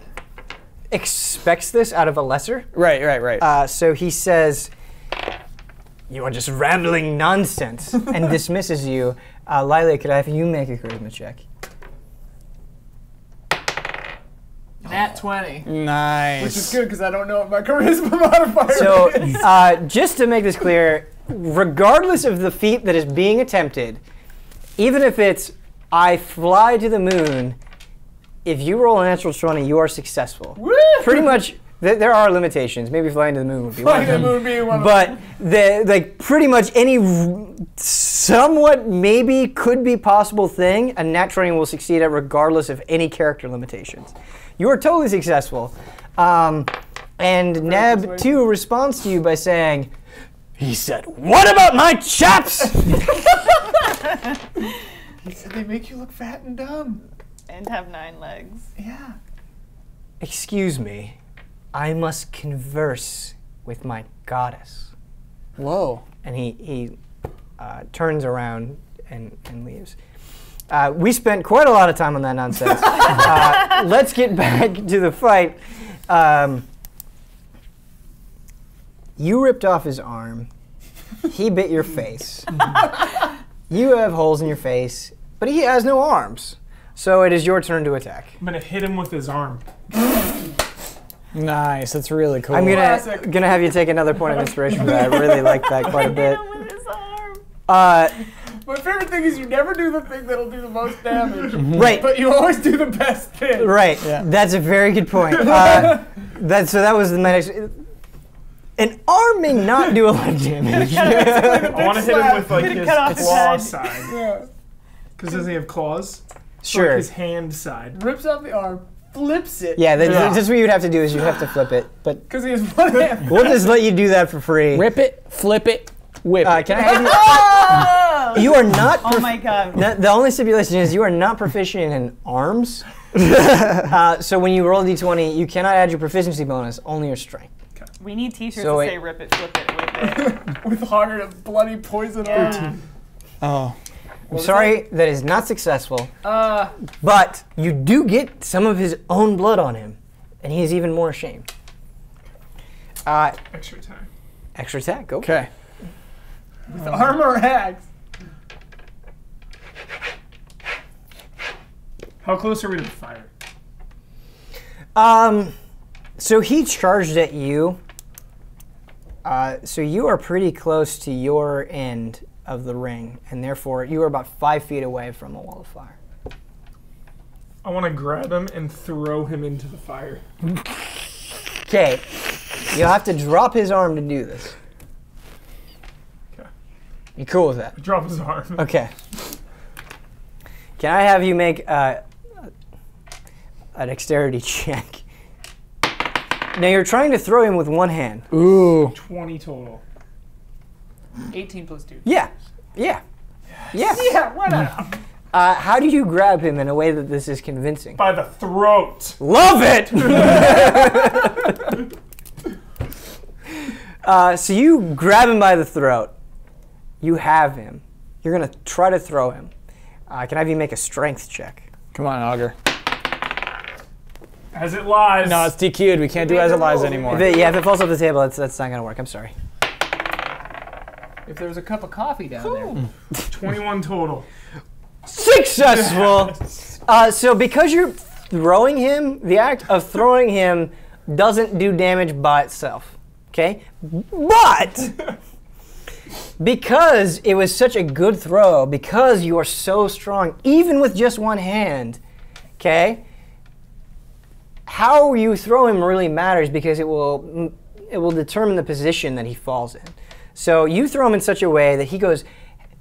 Speaker 1: expects this out of a lesser.
Speaker 4: Right.
Speaker 1: So he says, "You are just rambling nonsense," and dismisses you. Lailia, could I have you make a charisma check?
Speaker 3: Nat 20.
Speaker 4: Nice.
Speaker 3: Which is good because I don't know what my charisma modifier
Speaker 1: So,
Speaker 3: is.
Speaker 1: just to make this clear, regardless of the feat that is being attempted, even if it's I fly to the moon, if you roll a natural 20, you are successful.
Speaker 3: Woo!
Speaker 1: Pretty much, there are limitations. Maybe flying to the moon would be one
Speaker 3: Flying
Speaker 1: of
Speaker 3: to the
Speaker 1: them.
Speaker 3: moon being one of
Speaker 1: But like pretty much any somewhat maybe could be possible thing, a nat 20 will succeed at regardless of any character limitations. You are totally successful. And Neb 2 responds to you by saying, he said, "What about my chaps?"
Speaker 3: He said they make you look fat and dumb.
Speaker 5: And have 9 legs.
Speaker 3: Yeah.
Speaker 1: Excuse me, I must converse with my goddess.
Speaker 4: Whoa.
Speaker 1: And he turns around and leaves. We spent quite a lot of time on that nonsense. Let's get back to the fight. You ripped off his arm. He bit your face. You have holes in your face, but he has no arms. So it is your turn to attack.
Speaker 2: I'm gonna hit him with his arm.
Speaker 4: Nice. That's really cool.
Speaker 1: I'm
Speaker 3: Classic.
Speaker 1: gonna have you take another point of inspiration for that. I really like that quite a bit.
Speaker 5: Hit him with his arm.
Speaker 3: My favorite thing is you never do the thing that'll do the most damage.
Speaker 1: Right.
Speaker 3: But you always do the best thing.
Speaker 1: Right.
Speaker 4: Yeah.
Speaker 1: That's a very good point. That was the next. An arm may not do a lot of damage.
Speaker 2: I want to hit him with like
Speaker 5: Gonna
Speaker 2: his
Speaker 5: cut off his
Speaker 2: claw
Speaker 5: head.
Speaker 2: side.
Speaker 3: Yeah.
Speaker 2: Because doesn't he have claws? So,
Speaker 1: Sure.
Speaker 2: like his hand side.
Speaker 3: Rips off the arm, flips it.
Speaker 1: Yeah,
Speaker 2: Yeah.
Speaker 1: that's what you'd have to do is you'd have to flip it. But
Speaker 3: Because he has one hand.
Speaker 1: we'll just let you do that for free.
Speaker 4: Rip it, flip it, whip it.
Speaker 1: Can I have you? You are not.
Speaker 5: Oh my god.
Speaker 1: The only stipulation is you are not proficient in arms. So when you roll a d20, you cannot add your proficiency bonus, only your strength.
Speaker 5: We need t-shirts
Speaker 1: So
Speaker 5: that
Speaker 1: it-
Speaker 5: say rip it, flip it, whip it.
Speaker 3: With Hogger to bloody poison arm.
Speaker 5: Yeah.
Speaker 4: Oh.
Speaker 1: I'm sorry, that is not successful.
Speaker 3: Uh,
Speaker 1: But you do get some of his own blood on him, and he is even more ashamed.
Speaker 2: Extra attack.
Speaker 1: Extra attack, go.
Speaker 4: Okay.
Speaker 3: With armor axe.
Speaker 2: How close are we to the fire?
Speaker 1: So he charged at you. So you are pretty close to your end of the ring, and therefore you are about 5 feet away from a wall of fire.
Speaker 2: I want to grab him and throw him into the fire.
Speaker 1: Okay. You'll have to drop his arm to do this.
Speaker 2: Okay.
Speaker 1: You cool with that?
Speaker 2: Drop his arm.
Speaker 1: Okay. Can I have you make a dexterity check? Now you're trying to throw him with one hand.
Speaker 4: Ooh.
Speaker 2: 20 total.
Speaker 3: 18 plus 2.
Speaker 1: Yeah. Yeah. Yeah.
Speaker 3: Yeah, why not?
Speaker 1: How do you grab him in a way that this is convincing?
Speaker 2: By the throat.
Speaker 1: Love it! So you grab him by the throat. You have him. You're going to try to throw him. Can I have you make a strength check?
Speaker 4: Come on, Hogger.
Speaker 2: As it lies.
Speaker 4: No, it's DQ'd. We can't do as it lies anymore.
Speaker 1: If it falls off the table, that's not going to work. I'm sorry.
Speaker 3: If there was a cup of coffee down there.
Speaker 2: 21 total.
Speaker 1: Successful! So because you're throwing him, the act of throwing him doesn't do damage by itself. Okay? But because it was such a good throw, because you are so strong, even with just one hand, okay? How you throw him really matters because it will determine the position that he falls in. So you throw him in such a way that he goes,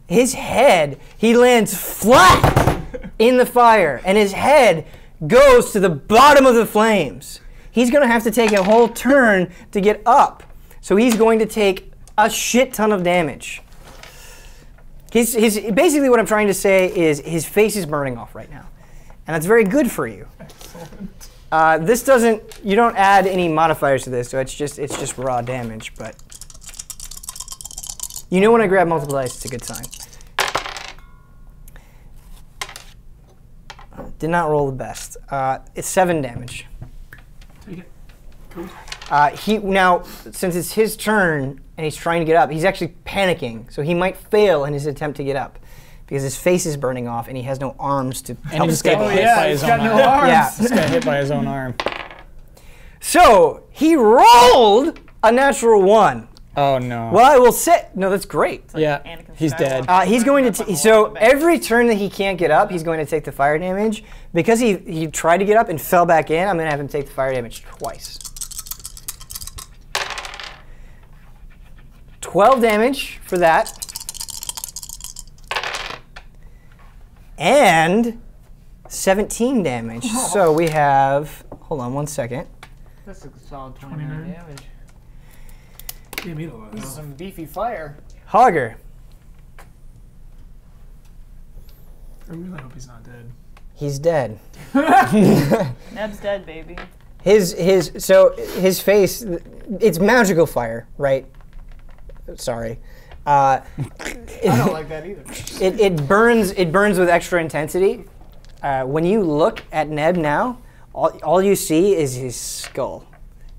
Speaker 1: his head, he lands flat in the fire, and his head goes to the bottom of the flames. He's going to have to take a whole turn to get up. So he's going to take a shit ton of damage. Basically what I'm trying to say is his face is burning off right now. And that's very good for you.
Speaker 2: Excellent.
Speaker 1: You don't add any modifiers to this, so it's just raw damage, but you know when I grab multiple dice, it's a good sign. Did not roll the best. It's 7 damage.
Speaker 2: Take it. Cool.
Speaker 1: Now, since it's his turn and he's trying to get up, he's actually panicking, so he might fail in his attempt to get up because his face is burning off and he has no arms to help
Speaker 4: he's
Speaker 1: stabilize.
Speaker 4: getting hit by his own arm.
Speaker 3: arms.
Speaker 1: Yeah.
Speaker 4: He's got hit by his own arm.
Speaker 1: So he rolled a natural 1.
Speaker 4: Oh no.
Speaker 1: Well, I will say, no, that's great.
Speaker 4: Yeah,
Speaker 5: Anakin
Speaker 4: he's dead.
Speaker 5: Skywalker.
Speaker 1: He's going to,
Speaker 5: Up on the
Speaker 1: so
Speaker 5: wall,
Speaker 1: every turn that he can't get up, he's going to take the fire damage. Because he tried to get up and fell back in, I'm going to have him take the fire damage twice. 12 damage for that. And 17 damage. So we have, hold on one second.
Speaker 3: That's a solid 29 damage.
Speaker 2: Give me the low.
Speaker 3: This is some beefy fire.
Speaker 1: Hogger.
Speaker 2: I really hope he's not dead.
Speaker 1: He's dead.
Speaker 5: Neb's dead, baby.
Speaker 1: His face, it's magical fire, right? Sorry.
Speaker 3: I don't like that either.
Speaker 1: It burns with extra intensity. When you look at Neb now, all you see is his skull.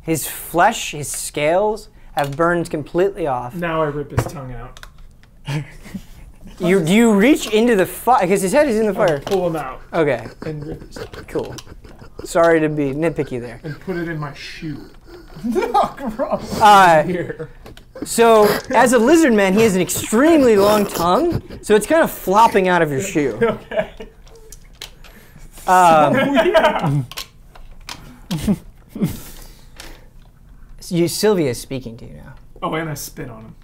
Speaker 1: His flesh, his scales have burned completely off.
Speaker 2: Now I rip his tongue out.
Speaker 1: Do you reach into the fire? Because his head is in the fire.
Speaker 2: Pull him out
Speaker 1: Okay,
Speaker 2: and rip his tongue
Speaker 1: cool. Sorry to be nitpicky there.
Speaker 2: and put it in my shoe.
Speaker 3: Oh, gross.
Speaker 2: Here.
Speaker 1: So, as a lizard man, he has an extremely long tongue, so it's kind of flopping out of your shoe.
Speaker 2: Okay.
Speaker 1: Um, Sylvia is speaking to you now.
Speaker 2: Oh, and I spit on him.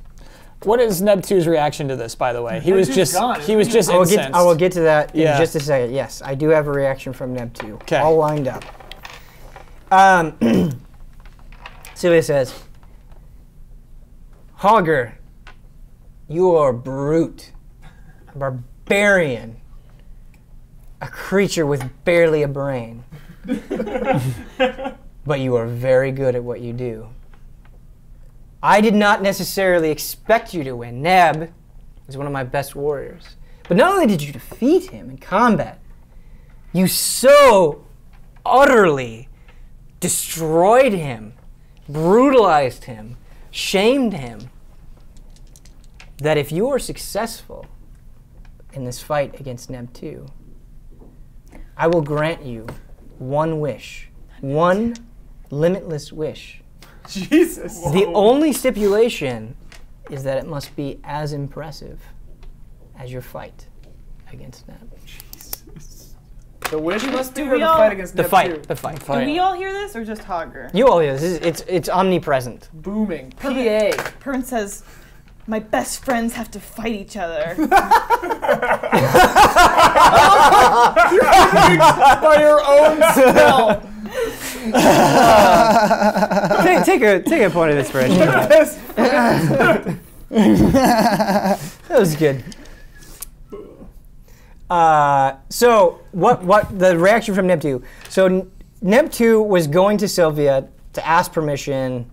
Speaker 4: What is Neb 2's reaction to this, by the way? He was
Speaker 3: Neb 2's
Speaker 4: just
Speaker 3: gone,
Speaker 4: he was
Speaker 3: isn't he?
Speaker 4: just
Speaker 1: I
Speaker 4: incensed.
Speaker 1: will get to that in
Speaker 4: Yeah.
Speaker 1: just a second. Yes, I do have a reaction from Neb 2.
Speaker 4: 'Kay.
Speaker 1: All lined up. Sylvia says, Hogger, you are a brute, a barbarian, a creature with barely a brain. But you are very good at what you do. I did not necessarily expect you to win. Neb is one of my best warriors. But not only did you defeat him in combat, you so utterly destroyed him brutalized him, shamed him, that if you are successful in this fight against Neb 2, I will grant you one wish. One limitless wish.
Speaker 3: Jesus.
Speaker 1: The only stipulation is that it must be as impressive as your fight against Neb.
Speaker 3: The wish must be
Speaker 5: Do
Speaker 3: or
Speaker 5: we
Speaker 3: the
Speaker 5: all-
Speaker 3: fight against
Speaker 1: The
Speaker 3: Neb
Speaker 1: fight.
Speaker 3: 2?
Speaker 1: The fight.
Speaker 5: Do we all hear this or just Hogger?
Speaker 1: You all hear this. It's omnipresent.
Speaker 3: Booming. PA.
Speaker 5: Pervince says, my best friends have to fight each other.
Speaker 3: By your own spell.
Speaker 1: Take a point of inspiration. That was good. So what the reaction from Neb 2? So Neb 2 was going to Sylvia to ask permission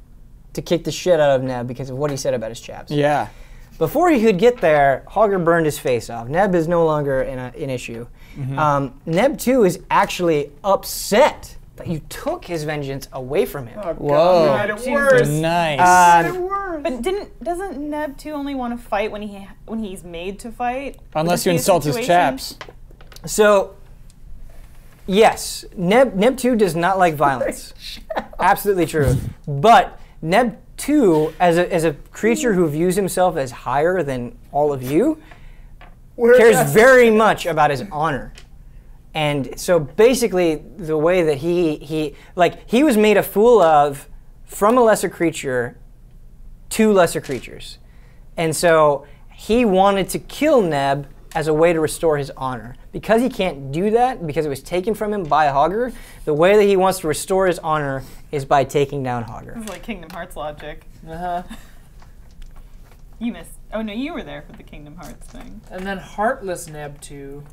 Speaker 1: to kick the shit out of Neb because of what he said about his chaps.
Speaker 4: Yeah.
Speaker 1: Before he could get there, Hogger burned his face off. Neb is no longer an issue. Neb 2 is actually upset that you took his vengeance away from him.
Speaker 3: Oh, God,
Speaker 4: Whoa.
Speaker 3: made it worse.
Speaker 4: Nice.
Speaker 3: Made it worse.
Speaker 5: But doesn't Neb 2 only want to fight when he's made to fight?
Speaker 4: Unless you
Speaker 5: Would this be a
Speaker 4: insult his
Speaker 5: situation?
Speaker 4: chaps.
Speaker 1: So, yes, Neb 2 does not like violence. Absolutely true. But Neb 2, as a creature who views himself as higher than all of you, cares very much about his honor. And so basically the way that he was made a fool of from a lesser creature to lesser creatures. And so he wanted to kill Neb as a way to restore his honor. Because he can't do that, because it was taken from him by Hogger, the way that he wants to restore his honor is by taking down Hogger.
Speaker 5: It's like Kingdom Hearts logic.
Speaker 3: Uh-huh.
Speaker 5: You missed. Oh no, you were there for the Kingdom Hearts thing.
Speaker 3: And then Heartless Neb 2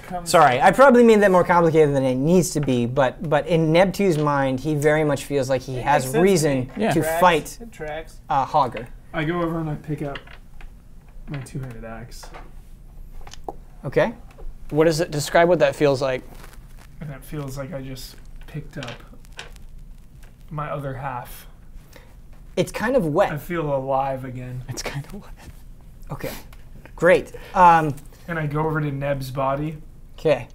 Speaker 3: comes.
Speaker 1: Sorry, I probably made that more complicated than it needs to be, but in Neb 2's mind, he very much feels like he has
Speaker 3: makes sense
Speaker 1: reason
Speaker 3: to me.
Speaker 1: to
Speaker 3: Tracks.
Speaker 1: fight
Speaker 3: It tracks.
Speaker 1: Hogger.
Speaker 2: I go over and I pick up my two-handed axe,
Speaker 1: Okay?
Speaker 4: What is it? Describe what that feels like.
Speaker 2: and it feels like I just picked up my other half.
Speaker 1: It's kind of
Speaker 2: I
Speaker 1: wet.
Speaker 2: feel alive again.
Speaker 4: It's kind of what.
Speaker 1: Okay. Great.
Speaker 2: And I go over to Neb's body,
Speaker 1: Okay.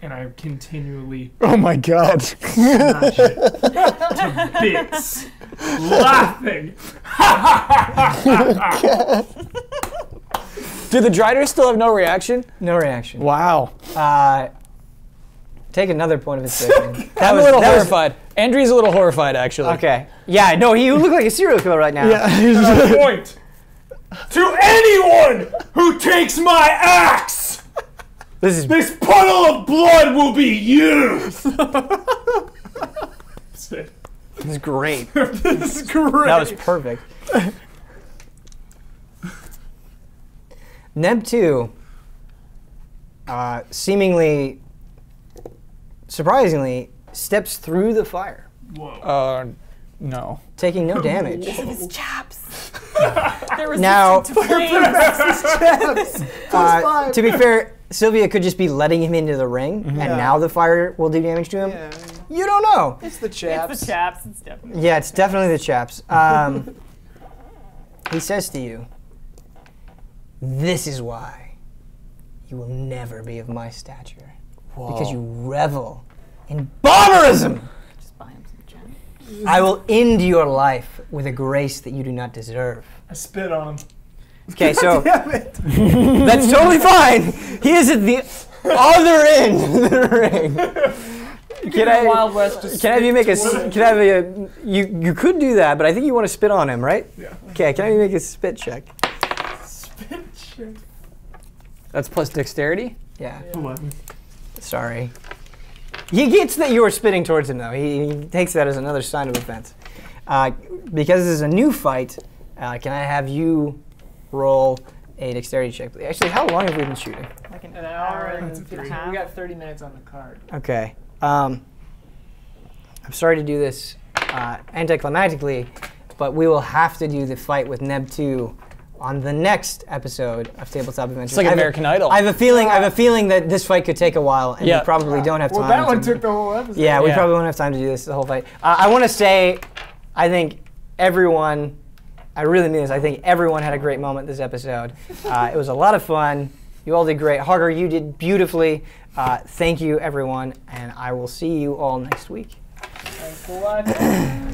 Speaker 2: and I continually
Speaker 4: Oh my god.
Speaker 2: smash it to bits, laughing.
Speaker 4: Do the Driders still have no reaction?
Speaker 1: No reaction.
Speaker 4: Wow.
Speaker 1: Take another point of inspiration.
Speaker 4: I'm a little horrified. Andry's a little horrified, actually.
Speaker 1: Okay. Yeah, no, you look like a serial killer right now.
Speaker 2: And I point to anyone who takes my axe.
Speaker 1: This
Speaker 2: This puddle of blood will be you.
Speaker 1: is great.
Speaker 2: This is great.
Speaker 1: That was perfect. Neb 2, seemingly, surprisingly, steps through the fire,
Speaker 2: Whoa.
Speaker 4: No.
Speaker 1: taking no damage.
Speaker 5: His chaps. They're resistant
Speaker 1: Now-
Speaker 5: to flames.
Speaker 1: To be fair, Sylvia could just be letting him into the ring, and now the fire will do damage to him.
Speaker 3: Yeah.
Speaker 1: You don't know.
Speaker 3: It's the chaps.
Speaker 5: It's the chaps. It's definitely.
Speaker 1: Yeah, it's definitely the chaps. He says to you, "This is why you will never be of my stature, because you revel in barbarism.
Speaker 5: Just buy him some gems.
Speaker 1: I will end your life with a grace that you do not deserve."
Speaker 2: I spit on him.
Speaker 1: Okay, so
Speaker 3: Damn it.
Speaker 1: that's totally fine. He is at the other end of the ring. Can I?
Speaker 3: Wild West just
Speaker 1: Can I have you make a?
Speaker 3: spit
Speaker 1: Can I have a? You could do that, but I think you want to spit on him, right?
Speaker 2: Yeah.
Speaker 1: Okay. Can I have you make a spit check?
Speaker 2: Spit shit.
Speaker 4: That's plus dexterity?
Speaker 1: Yeah.
Speaker 2: 11.
Speaker 1: Sorry. He gets that you are spitting towards him, though. He takes that as another sign of offense. Because this is a new fight, can I have you roll a dexterity check? Actually, how long have we been shooting?
Speaker 5: Like an
Speaker 3: An
Speaker 5: hour
Speaker 3: hour
Speaker 5: and
Speaker 3: and
Speaker 5: a
Speaker 3: 15.
Speaker 5: half.
Speaker 3: We got 30 minutes on the card.
Speaker 1: Okay. I'm sorry to do this anticlimactically, but we will have to do the fight with Neb 2 on the next episode of Tabletop Adventures.
Speaker 4: It's like American Idol.
Speaker 1: I have a feeling that this fight could take a while, and
Speaker 4: Yeah.
Speaker 1: we probably don't have time.
Speaker 3: Well, that one
Speaker 1: to-
Speaker 3: took the whole episode.
Speaker 1: Yeah, we
Speaker 4: Yeah.
Speaker 1: probably won't have time to do this the whole fight. I want to say, I think everyone, I really mean this, I think everyone had a great moment this episode. It was a lot of fun. You all did great. Hogger, you did beautifully. Thank you, everyone, and I will see you all next week.
Speaker 3: Thanks for watching.